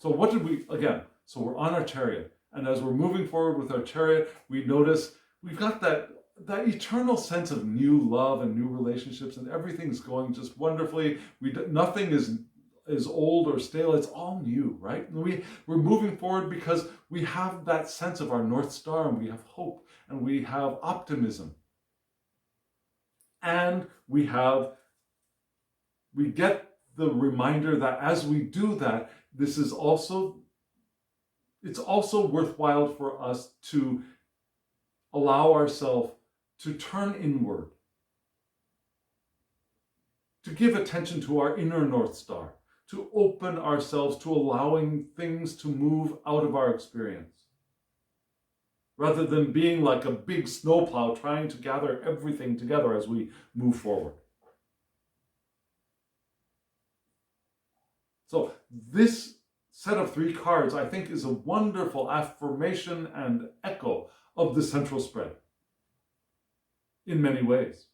So what did we, again, so we're on our chariot, and as we're moving forward with our chariot, we notice we've got that eternal sense of new love and new relationships, and everything's going just wonderfully. Nothing is old or stale. It's all new, right? And we're moving forward because we have that sense of our North Star, and we have hope, and we have optimism. And we get the reminder that as we do that, it's also worthwhile for us to allow ourselves to turn inward, to give attention to our inner North Star, to open ourselves to allowing things to move out of our experience, rather than being like a big snowplow trying to gather everything together as we move forward. So this set of 3 cards, I think, is a wonderful affirmation and echo of the central spread in many ways.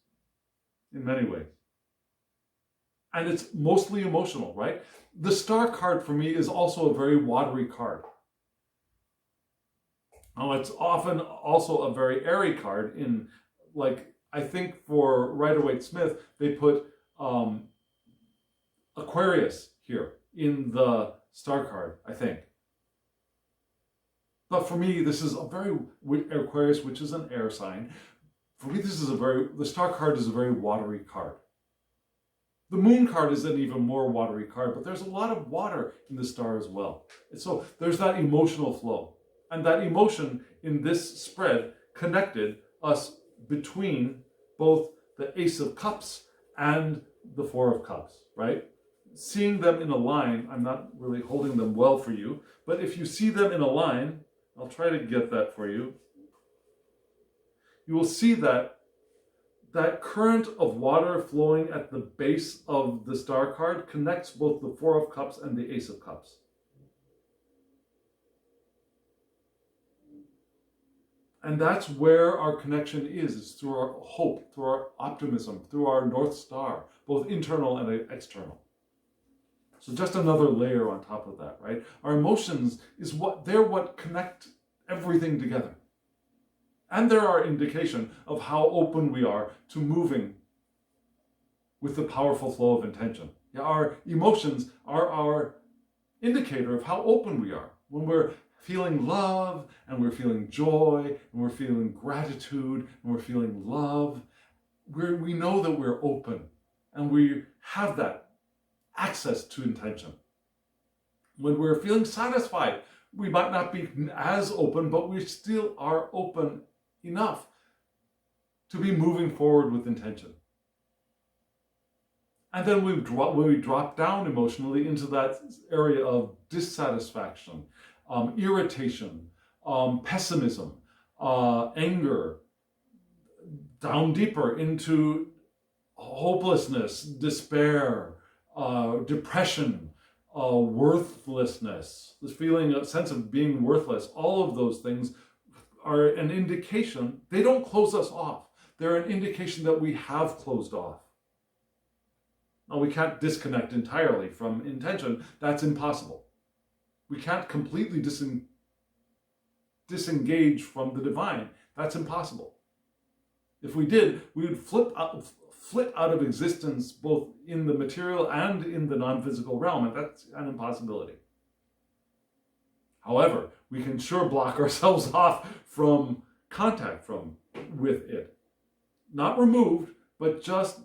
And it's mostly emotional, right? The Star card for me is also a very watery card. Now, it's often also a very airy card in, like, I think for Rider-Waite-Smith, they put Aquarius here in the Star card, I think. But for me, this is a very, Aquarius, which is an air sign. For me, the Star card is a very watery card. The Moon card is an even more watery card, but there's a lot of water in the Star as well. And so there's that emotional flow. And that emotion in this spread connected us between both the Ace of Cups and the Four of Cups, right? Seeing them in a line, I'm not really holding them well for you, but if you see them in a line, I'll try to get that for you. You will see that current of water flowing at the base of the Star card connects both the Four of Cups and the Ace of Cups. And that's where our connection is through our hope, through our optimism, through our North Star, both internal and external. So just another layer on top of that, right? Our emotions they're what connect everything together. And they're our indication of how open we are to moving with the powerful flow of intention. Our emotions are our indicator of how open we are. When we're feeling love, and we're feeling joy, and we're feeling gratitude, and we're feeling love, we know that we're open, and we have that access to intention. When we're feeling satisfied, we might not be as open, but we still are open enough to be moving forward with intention. And then when we drop down emotionally into that area of dissatisfaction, irritation, pessimism, anger, down deeper into hopelessness, despair, depression, worthlessness, this feeling, a sense of being worthless, all of those things are an indication. They don't close us off. They're an indication that we have closed off. Now, we can't disconnect entirely from intention. That's impossible. We can't completely disengage from the divine. That's impossible. If we did, we would flit out of existence both in the material and in the non-physical realm, and that's an impossibility. However, we can sure block ourselves off from contact with it. Not removed, but just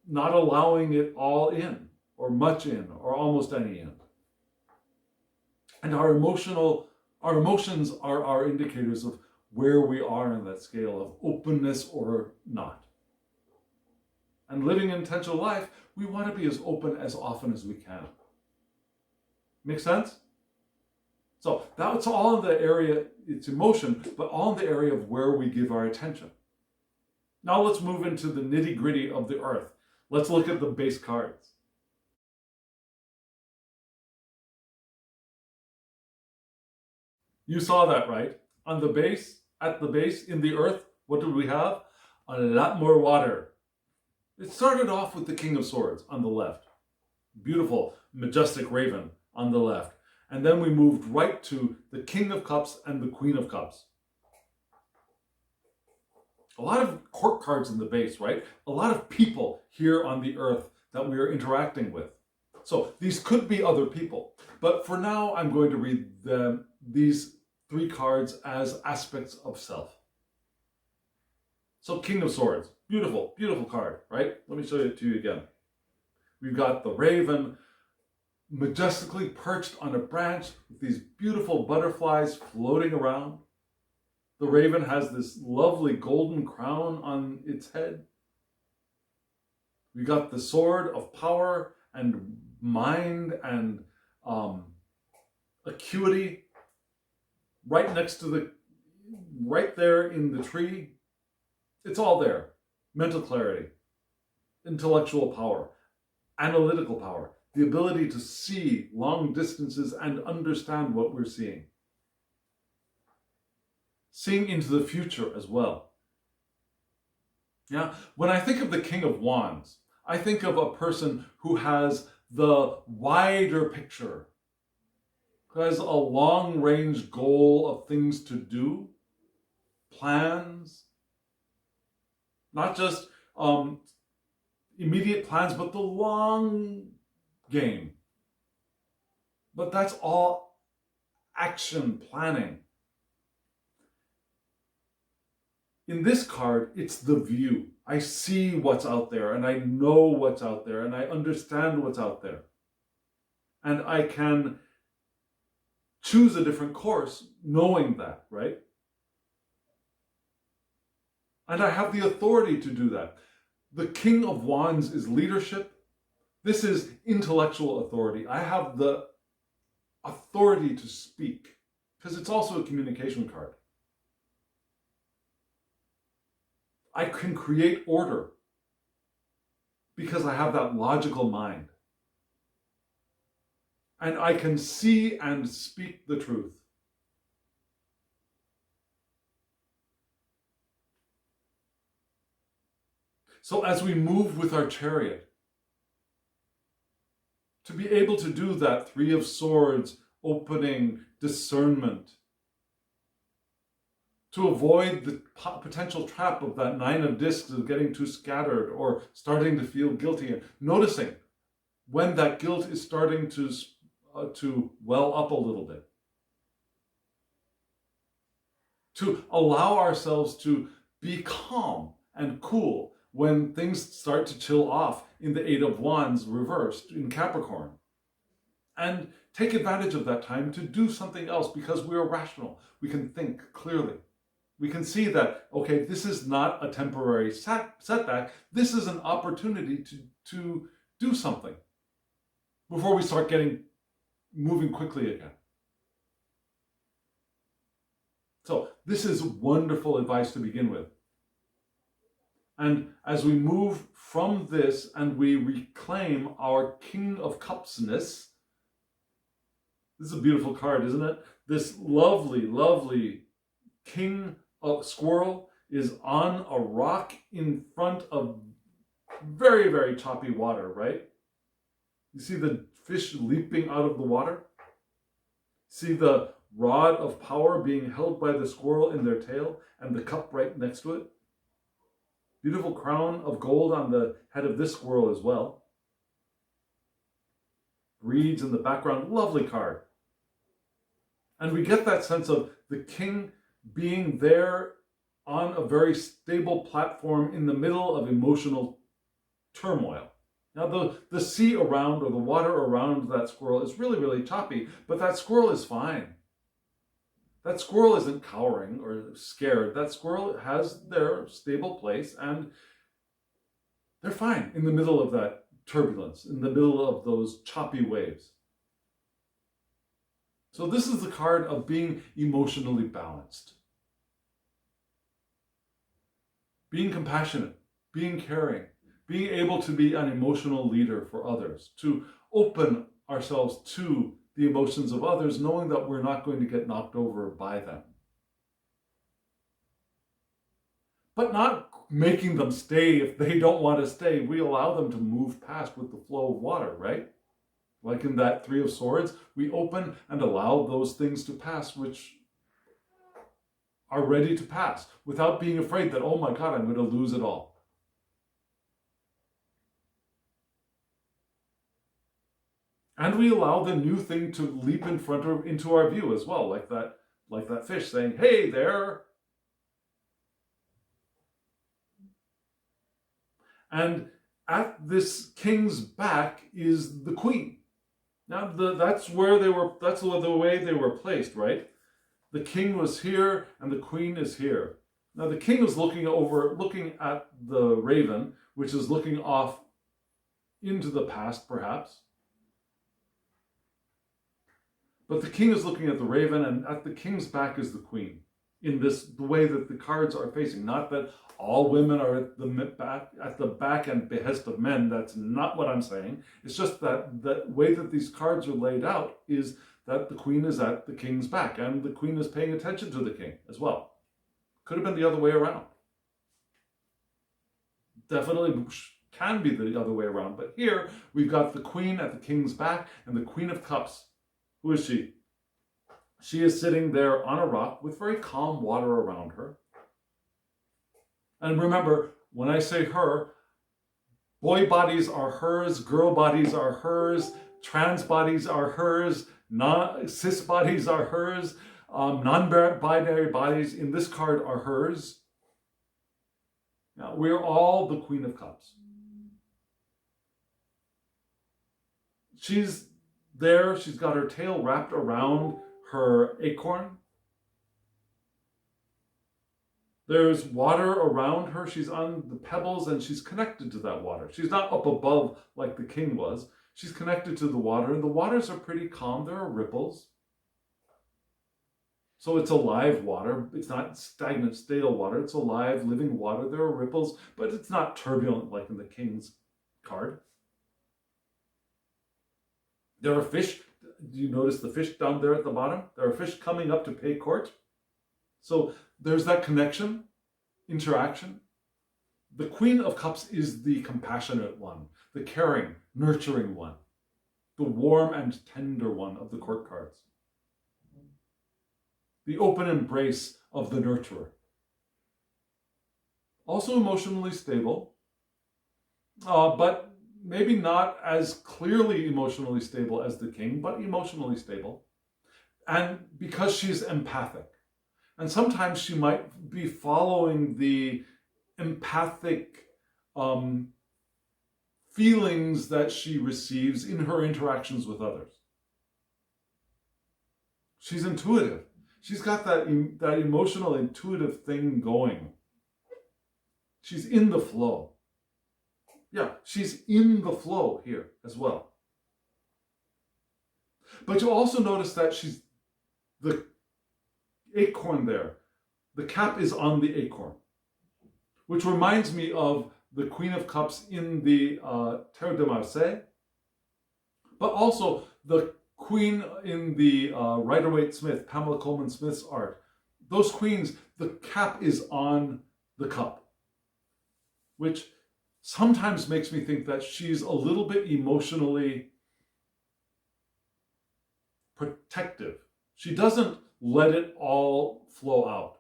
not allowing it all in, or much in, or almost any in. And our emotions are our indicators of where we are in that scale of openness or not. And living an intentional life, we want to be as open as often as we can. Make sense? So that's all in the area, it's emotion, but all in the area of where we give our attention. Now let's move into the nitty-gritty of the earth. Let's look at the base cards. You saw that, right? On the base, at the base, in the earth, what did we have? A lot more water. It started off with the King of Swords on the left. Beautiful, majestic raven on the left. And then we moved right to the King of Cups and the Queen of Cups. A lot of court cards in the base, right? A lot of people here on the earth that we are interacting with. So these could be other people. But for now, I'm going to read these three cards as aspects of self. So King of Swords, beautiful, beautiful card, right? Let me show it to you again. We've got the raven majestically perched on a branch with these beautiful butterflies floating around. The raven has this lovely golden crown on its head. We got the sword of power and mind and acuity right next to right there in the tree. It's all there. Mental clarity, intellectual power, analytical power, the ability to see long distances and understand what we're seeing. Seeing into the future as well. Yeah, when I think of the King of Wands, I think of a person who has the wider picture, who has a long-range goal of things to do, plans, not just immediate plans, but the long game. But that's all action planning. In this card, it's the view. I see what's out there, and I know what's out there, and I understand what's out there. And I can choose a different course knowing that, right? And I have the authority to do that. The King of Wands is leadership. This is intellectual authority. I have the authority to speak, because it's also a communication card. I can create order because I have that logical mind. And I can see and speak the truth. So as we move with our chariot, to be able to do that Three of Swords, opening, discernment, to avoid the potential trap of that Nine of Discs of getting too scattered or starting to feel guilty, and noticing when that guilt is starting to well up a little bit. To allow ourselves to be calm and cool when things start to chill off in the Eight of Wands reversed in Capricorn. And take advantage of that time to do something else, because we are rational. We can think clearly. We can see that, okay, this is not a temporary setback. This is an opportunity to do something before we start moving quickly again. So this is wonderful advice to begin with. And as we move from this and we reclaim our King of Cupsness, this is a beautiful card, isn't it? This lovely, lovely King of Squirrel is on a rock in front of very, very choppy water, right? You see the fish leaping out of the water? See the rod of power being held by the squirrel in their tail and the cup right next to it? Beautiful crown of gold on the head of this squirrel as well. Reeds in the background, lovely card. And we get that sense of the king being there on a very stable platform in the middle of emotional turmoil. Now the sea around, or the water around that squirrel is really, really choppy, but that squirrel is fine. That squirrel isn't cowering or scared. That squirrel has their stable place, and they're fine in the middle of that turbulence, in the middle of those choppy waves. So this is the card of being emotionally balanced. Being compassionate, being caring, being able to be an emotional leader for others, to open ourselves to the emotions of others, knowing that we're not going to get knocked over by them. But not making them stay if they don't want to stay. We allow them to move past with the flow of water, right? Like in that Three of Swords, we open and allow those things to pass which are ready to pass without being afraid that, oh my God, I'm going to lose it all. And we allow the new thing to leap into our view as well, like that fish saying, hey there. And at this king's back is the queen. Now that's the way they were placed, right? The king was here and the queen is here. Now the king is looking at the raven, which is looking off into the past, perhaps. But the king is looking at the raven, and at the king's back is the queen. In the way that the cards are facing. Not that all women are at the back and behest of men. That's not what I'm saying. It's just that the way that these cards are laid out is that the queen is at the king's back, and the queen is paying attention to the king as well. Could have been the other way around. Definitely can be the other way around. But here we've got the queen at the king's back and the Queen of Cups. Who is she? She is sitting there on a rock with very calm water around her. And remember, when I say her, boy bodies are hers, girl bodies are hers, trans bodies are hers, cis bodies are hers, non-binary bodies in this card are hers. Now, we're all the Queen of Cups. She's there, she's got her tail wrapped around her acorn. There's water around her. She's on the pebbles and she's connected to that water. She's not up above like the king was. She's connected to the water, and the waters are pretty calm. There are ripples. So it's alive water. It's not stagnant, stale water. It's alive, living water. There are ripples, but it's not turbulent like in the king's card. There are fish. Do you notice the fish down there at the bottom? There are fish coming up to pay court. So there's that connection, interaction. The Queen of Cups is the compassionate one, the caring, nurturing one, the warm and tender one of the court cards. The open embrace of the nurturer. Also emotionally stable, but maybe not as clearly emotionally stable as the king, but emotionally stable. And because she's empathic. And sometimes she might be following the empathic feelings that she receives in her interactions with others. She's intuitive. She's got that emotional, intuitive thing going. She's in the flow. Yeah, she's in the flow here as well. But you also notice that she's the acorn there. The cap is on the acorn, which reminds me of the Queen of Cups in the Tarot de Marseille, but also the Queen in the Rider-Waite-Smith, Pamela Coleman Smith's art. Those queens, the cap is on the cup, which sometimes makes me think that she's a little bit emotionally protective. She doesn't let it all flow out.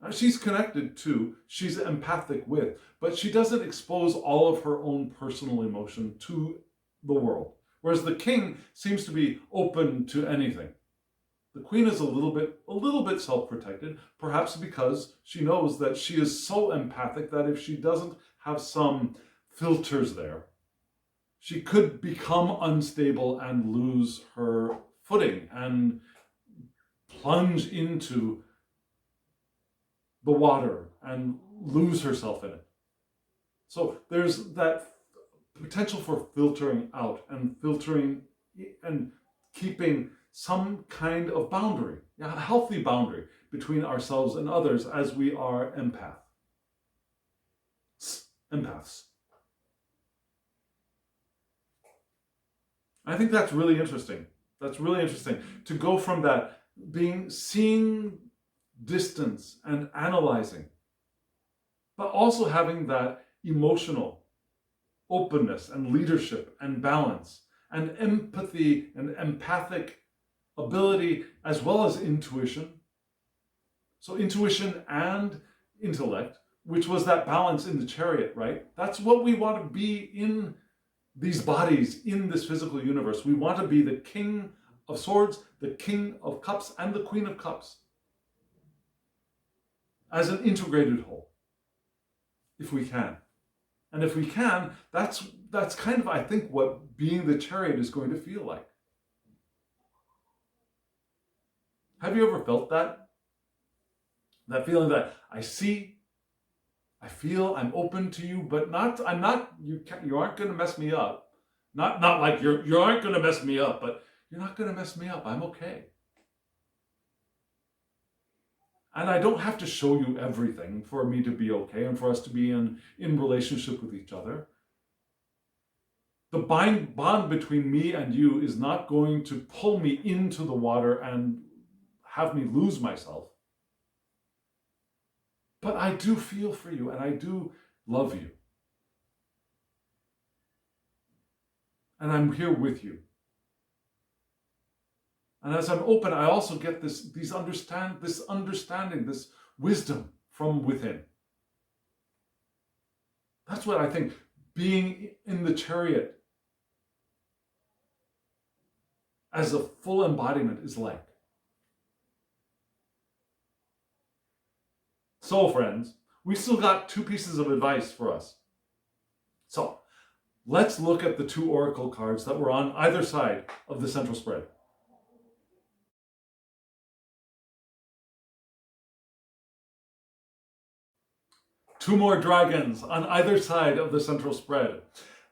Now, she's connected to, she's empathic with, but she doesn't expose all of her own personal emotion to the world. Whereas the king seems to be open to anything. The queen is a little bit self-protected, perhaps because she knows that she is so empathic that if she doesn't have some filters there, she could become unstable and lose her footing and plunge into the water and lose herself in it. So there's that potential for filtering out and filtering and keeping some kind of boundary, a healthy boundary between ourselves and others as we are empaths. I think that's really interesting. That's really interesting to go from that seeing distance and analyzing, but also having that emotional openness and leadership and balance and empathy and empathic ability, as well as intuition. So intuition and intellect, which was that balance in the chariot, right? That's what we want to be in these bodies, in this physical universe. We want to be the King of Swords, the King of Cups, and the Queen of Cups as an integrated whole, if we can. And if we can, that's kind of, I think, what being the chariot is going to feel like. Have you ever felt that? That feeling that I see, I feel, I'm open to you, but you aren't going to mess me up. Not like you aren't going to mess me up, but you're not going to mess me up. I'm okay. And I don't have to show you everything for me to be okay and for us to be in relationship with each other. The bond between me and you is not going to pull me into the water and have me lose myself. But I do feel for you and I do love you. And I'm here with you. And as I'm open, I also get this understanding, this wisdom from within. That's what I think being in the chariot as a full embodiment is like. So, friends, we still got 2 pieces of advice for us. So, let's look at the 2 oracle cards that were on either side of the central spread. Two more dragons on either side of the central spread.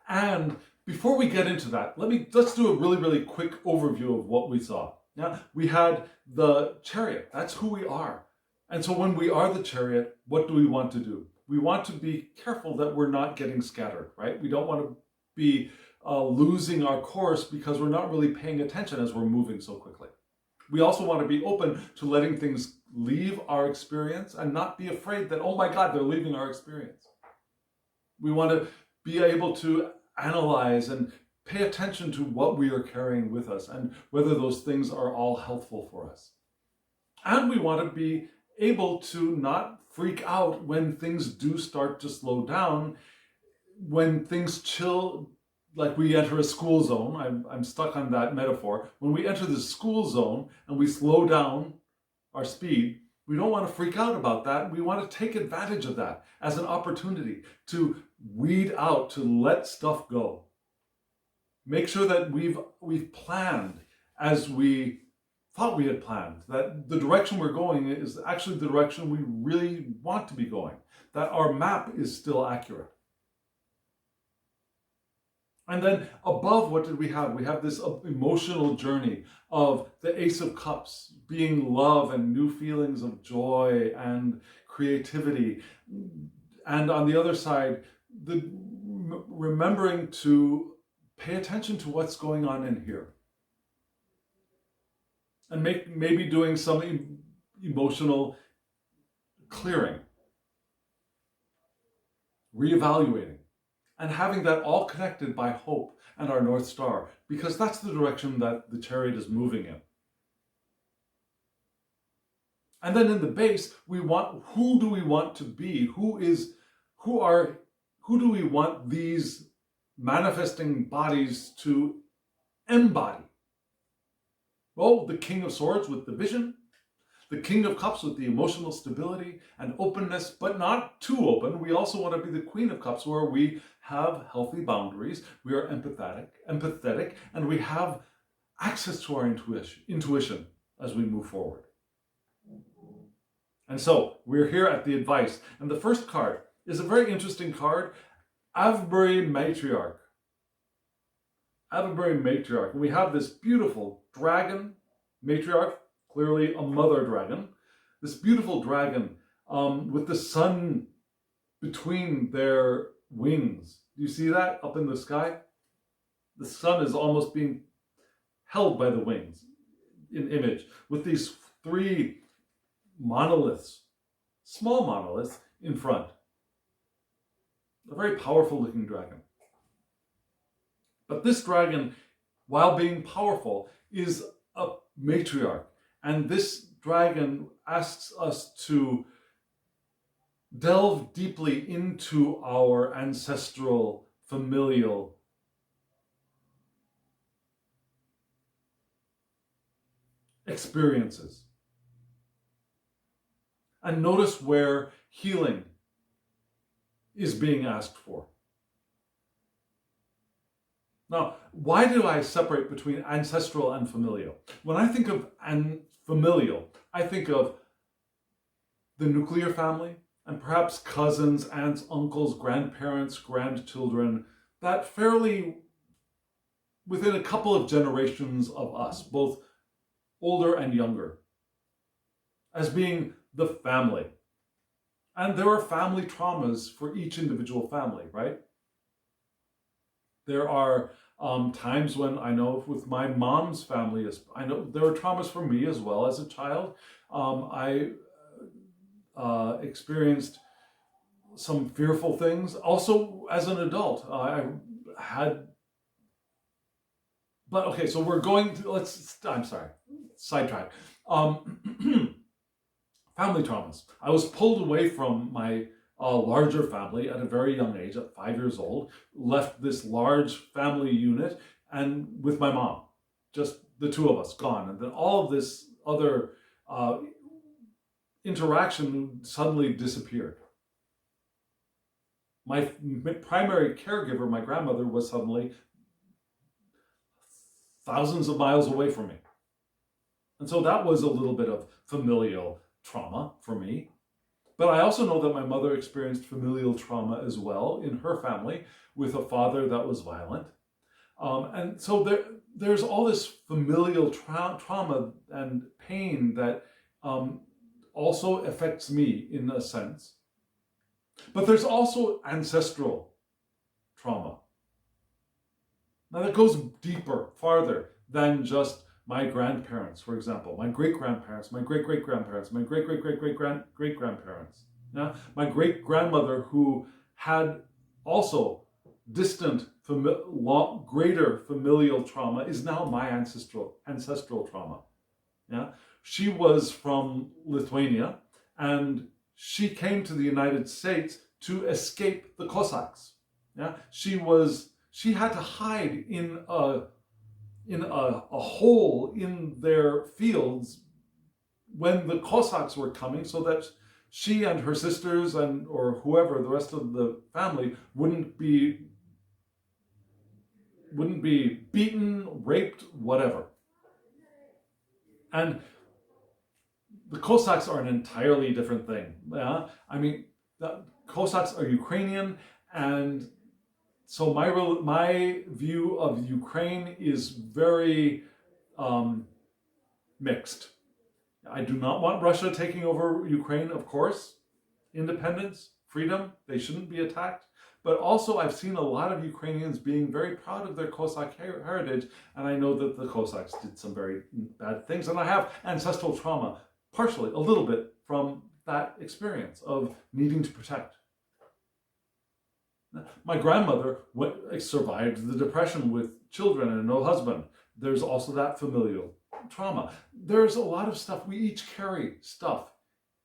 And before we get into that, let's do a really, really quick overview of what we saw. Yeah, we had the chariot. That's who we are. And so when we are the chariot, what do we want to do? We want to be careful that we're not getting scattered, right? We don't want to be losing our course because we're not really paying attention as we're moving so quickly. We also want to be open to letting things leave our experience and not be afraid that, oh my God, they're leaving our experience. We want to be able to analyze and pay attention to what we are carrying with us and whether those things are all helpful for us. And we want to be able to not freak out when things do start to slow down, when things chill, like we enter a school zone. I'm stuck on that metaphor. When we enter the school zone and we slow down our speed, we don't want to freak out about that. We want to take advantage of that as an opportunity to weed out, to let stuff go. Make sure that we've planned as we thought we had planned, that the direction we're going is actually the direction we really want to be going, that our map is still accurate. And then above, what did we have? We have this emotional journey of the Ace of Cups, being love and new feelings of joy and creativity. And on the other side, remembering to pay attention to what's going on in here. And maybe doing some emotional clearing, reevaluating. And having that all connected by hope and our North Star, because that's the direction that the chariot is moving in. And then in the base, who do we want to be? Who do we want these manifesting bodies to embody? Well, the King of Swords with the vision, the King of Cups with the emotional stability and openness, but not too open. We also want to be the Queen of Cups, where we have healthy boundaries, we are empathetic, and we have access to our intuition as we move forward. And so we're here at the advice. And the first card is a very interesting card, Avebury Matriarch. Avebury Matriarch. And we have this beautiful dragon Matriarch, clearly a mother dragon. This beautiful dragon with the sun between their wings. Do you see that up in the sky? The sun is almost being held by the wings in image with these three monoliths, small monoliths in front. A very powerful looking dragon. But this dragon, while being powerful, is a matriarch. And this dragon asks us to delve deeply into our ancestral, familial experiences. And notice where healing is being asked for. Now, why do I separate between ancestral and familial? When I think of familial, I think of the nuclear family and perhaps cousins, aunts, uncles, grandparents, grandchildren, that fairly within a couple of generations of us, both older and younger, as being the family. And there are family traumas for each individual family, right? There are times when I know with my mom's family, I know there were traumas for me as well as a child. I experienced some fearful things. Also, as an adult, I had. But okay, so we're going to I'm sorry, sidetrack. Family traumas. I was pulled away from my larger family at a very young age, at 5 years old, left this large family unit and with my mom, just the two of us gone. And then all of this other interaction suddenly disappeared. My primary caregiver, my grandmother, was suddenly thousands of miles away from me. And so that was a little bit of familial trauma for me. But I also know that my mother experienced familial trauma as well in her family with a father that was violent. And so there's all this familial trauma and pain that also affects me in a sense. But there's also ancestral trauma. Now that goes deeper, farther than just my grandparents, for example, my great-grandparents, my great-great-grandparents, my great-great-great-great-great-grandparents. Yeah? My great-grandmother who had also distant, greater familial trauma is now my ancestral trauma. Yeah? She was from Lithuania and she came to the United States to escape the Cossacks. Yeah? She had to hide in a hole in their fields when the Cossacks were coming, so that she and her sisters or whoever, the rest of the family, wouldn't be beaten, raped, whatever. And the Cossacks are an entirely different thing. Yeah? I mean, the Cossacks are Ukrainian, and so my view of Ukraine is very mixed. I do not want Russia taking over Ukraine, of course. Independence, freedom, they shouldn't be attacked. But also I've seen a lot of Ukrainians being very proud of their Cossack heritage, and I know that the Cossacks did some very bad things, and I have ancestral trauma, partially, a little bit, from that experience of needing to protect. My grandmother survived the Depression with children and no husband. There's also that familial trauma. There's a lot of stuff. We each carry stuff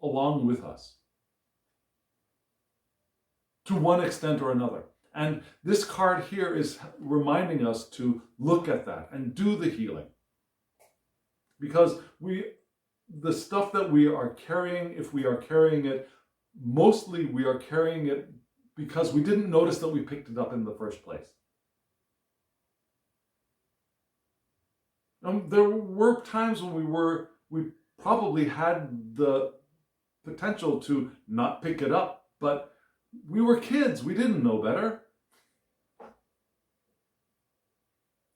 along with us to one extent or another. And this card here is reminding us to look at that and do the healing. Because the stuff that we are carrying, if we are carrying it, mostly we are carrying it because we didn't notice that we picked it up in the first place. There were times when we probably had the potential to not pick it up, but we were kids, we didn't know better.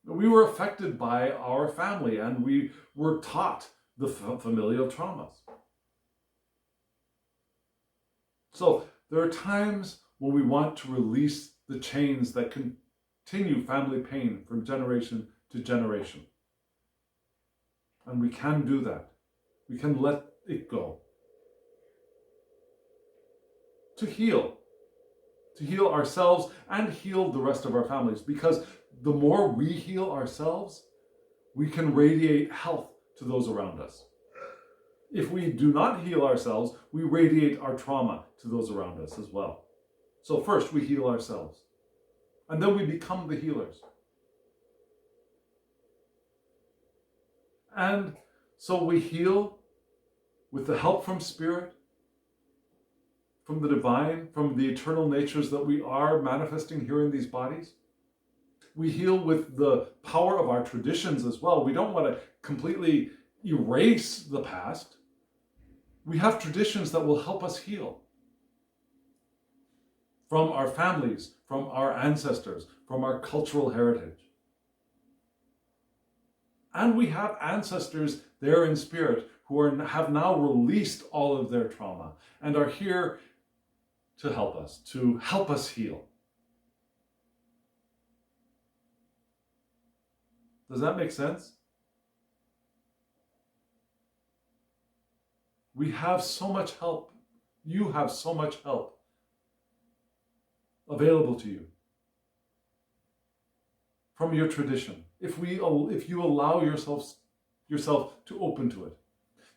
We were affected by our family, and we were taught the familial traumas. So there are times when we want to release the chains that continue family pain from generation to generation. And we can do that. We can let it go. To heal ourselves and heal the rest of our families. Because the more we heal ourselves, we can radiate health to those around us. If we do not heal ourselves, we radiate our trauma to those around us as well. So first we heal ourselves, and then we become the healers. And so we heal with the help from Spirit, from the divine, from the eternal natures that we are manifesting here in these bodies. We heal with the power of our traditions as well. We don't want to completely erase the past. We have traditions that will help us heal. From our families, from our ancestors, from our cultural heritage. And we have ancestors there in spirit who have now released all of their trauma and are here to help us heal. Does that make sense? We have so much help. You have so much help available to you from your tradition. If you allow yourself to open to it.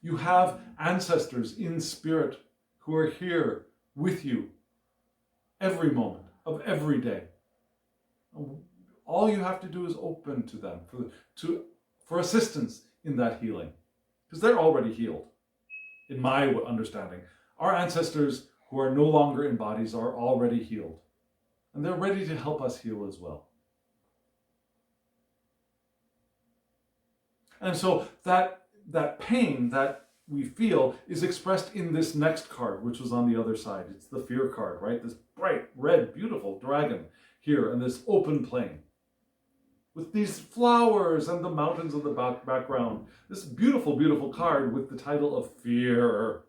You have ancestors in spirit who are here with you every moment of every day. All you have to do is open to them for assistance in that healing, because they're already healed, in my understanding. Our ancestors who are no longer in bodies are already healed, and they're ready to help us heal as well. And so that pain that we feel is expressed in this next card, which was on the other side. It's the fear card, right? This bright, red, beautiful dragon here in this open plain, with these flowers and the mountains in the background. This beautiful, beautiful card with the title of Fear.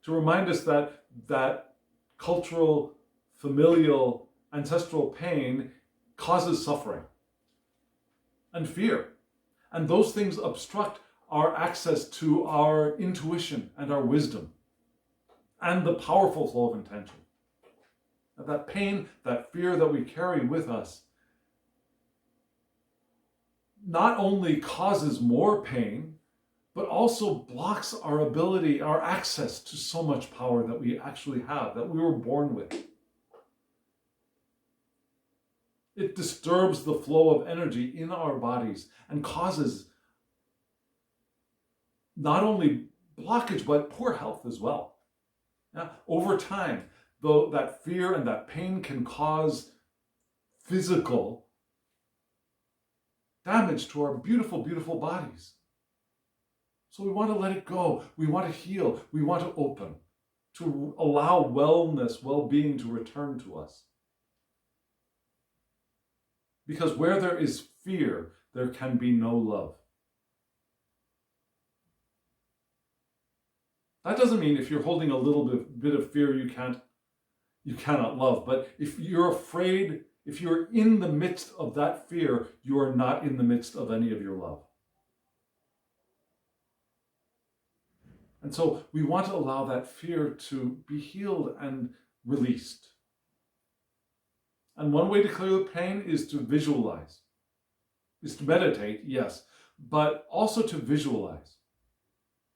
To remind us that cultural, familial, ancestral pain causes suffering and fear. And those things obstruct our access to our intuition and our wisdom and the powerful flow of intention. And that pain, that fear that we carry with us not only causes more pain, but also blocks our ability, our access to so much power that we actually have, that we were born with. It disturbs the flow of energy in our bodies and causes not only blockage, but poor health as well. Now, over time, though, that fear and that pain can cause physical damage to our beautiful, beautiful bodies. So we want to let it go. We want to heal. We want to open, to allow wellness, well-being to return to us. Because where there is fear, there can be no love. That doesn't mean if you're holding a little bit of fear, you cannot love. But if you're afraid, if you're in the midst of that fear, you are not in the midst of any of your love. And so we want to allow that fear to be healed and released. And one way to clear the pain is to visualize, is to meditate, yes, but also to visualize.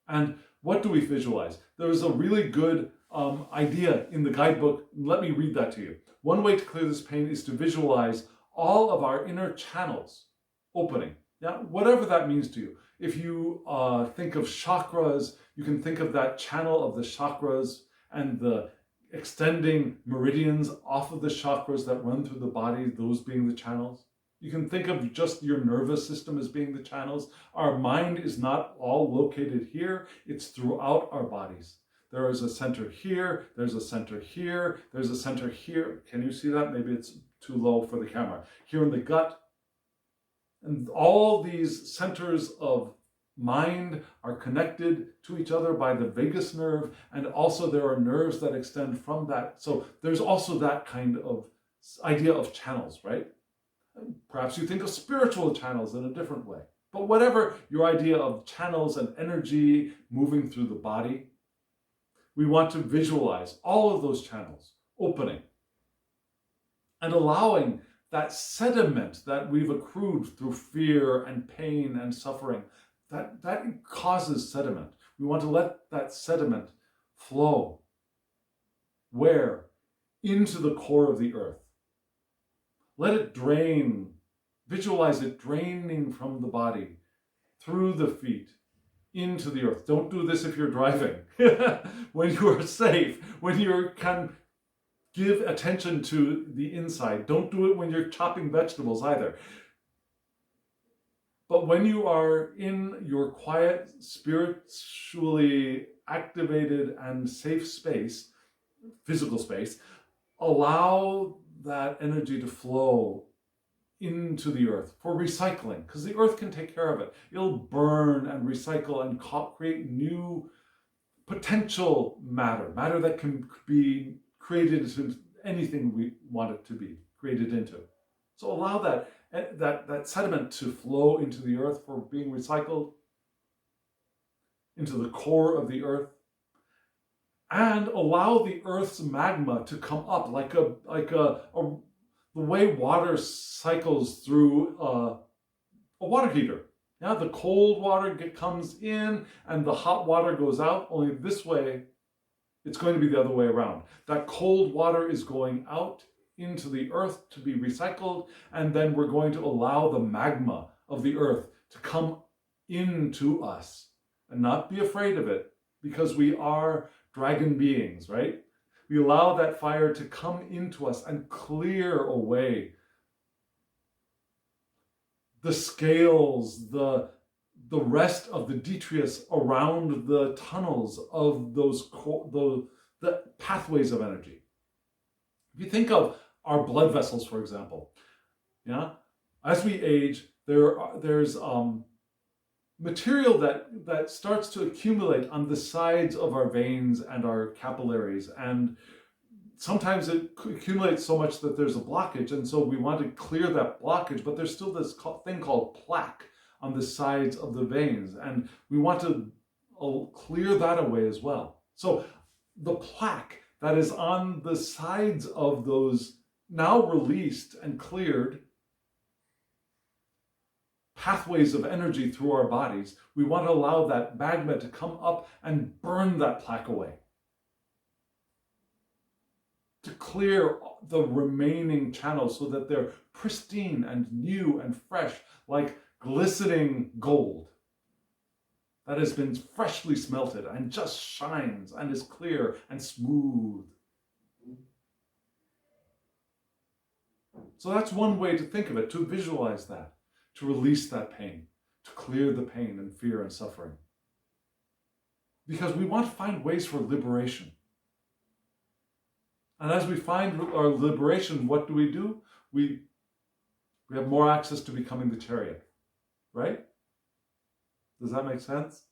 And what do we visualize? There is a really good idea in the guidebook. Let me read that to you. One way to clear this pain is to visualize all of our inner channels opening. Yeah, whatever that means to you. If you think of chakras, you can think of that channel of the chakras and the extending meridians off of the chakras that run through the body, those being the channels. You can think of just your nervous system as being the channels. Our mind is not all located here, it's throughout our bodies. There is a center here, there's a center here, there's a center here. Can you see that? Maybe it's too low for the camera. Here in the gut, and all these centers of mind are connected to each other by the vagus nerve, and also there are nerves that extend from that. So there's also that kind of idea of channels, right? Perhaps you think of spiritual channels in a different way. But whatever your idea of channels and energy moving through the body, we want to visualize all of those channels opening and allowing that sediment that we've accrued through fear and pain and suffering, that causes sediment. We want to let that sediment flow. Where? Into the core of the earth. Let it drain. Visualize it draining from the body, through the feet, into the earth. Don't do this if you're driving. When you are safe, when you can give attention to the inside. Don't do it when you're chopping vegetables either. But when you are in your quiet, spiritually activated and safe space, physical space, allow that energy to flow into the earth for recycling, because the earth can take care of it. It'll burn and recycle and create new potential matter that can be created into anything we want it to be created into. So allow that sediment to flow into the earth for being recycled into the core of the earth, and allow the earth's magma to come up like the way water cycles through a water heater. Yeah, the cold water comes in and the hot water goes out. Only this way, it's going to be the other way around. That cold water is going out into the earth to be recycled, and then we're going to allow the magma of the earth to come into us and not be afraid of it, because we are dragon beings, right? We allow that fire to come into us and clear away the scales, the rest of the detritus around the tunnels of the pathways of energy. If you think of our blood vessels, for example, yeah, as we age, there's material that starts to accumulate on the sides of our veins and our capillaries, and sometimes it accumulates so much that there's a blockage, and so we want to clear that blockage, but there's still this thing called plaque on the sides of the veins, and we want to clear that away as well. So the plaque that is on the sides of those now released and cleared pathways of energy through our bodies, we want to allow that magma to come up and burn that plaque away, to clear the remaining channels so that they're pristine and new and fresh, like glistening gold that has been freshly smelted and just shines and is clear and smooth. So that's one way to think of it, to visualize that, to release that pain, to clear the pain and fear and suffering. Because we want to find ways for liberation. And as we find our liberation, what do? We have more access to becoming the chariot, right? Does that make sense?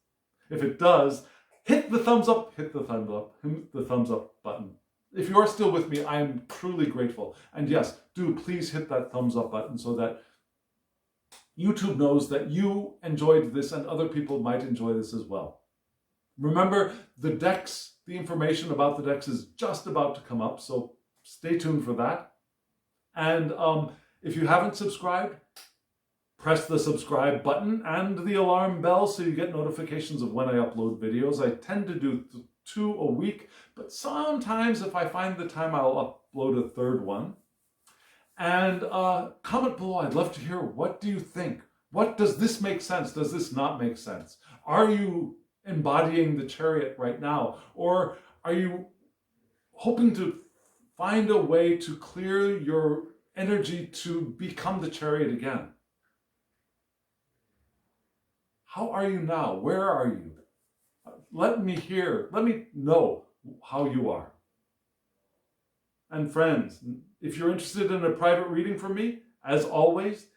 If it does, hit the thumbs up, hit the thumbs up button. If you are still with me, I am truly grateful. And yes, do please hit that thumbs up button so that YouTube knows that you enjoyed this and other people might enjoy this as well. Remember, the decks, the information about the decks is just about to come up, so stay tuned for that. And if you haven't subscribed, press the subscribe button and the alarm bell so you get notifications of when I upload videos. I tend to do 2 a week, but sometimes if I find the time, I'll upload a 3rd one. And comment below. I'd love to hear, what do you think? What does this make sense? Does this not make sense? Are you embodying the chariot right now? Or are you hoping to find a way to clear your energy to become the chariot again? How are you now? Where are you? Let me know how you are. And friends, if you're interested in a private reading from me, as always,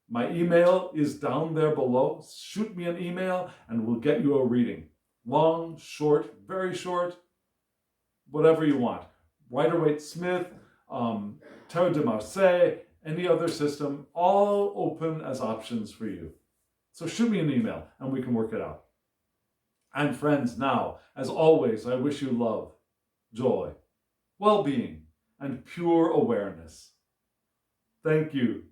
my email is down there below. Shoot me an email and we'll get you a reading. Long, short, very short, whatever you want. Rider-Waite-Smith, Tarot de Marseille, any other system, all open as options for you. So shoot me an email and we can work it out. And friends, now, as always, I wish you love, joy, well-being, and pure awareness. Thank you.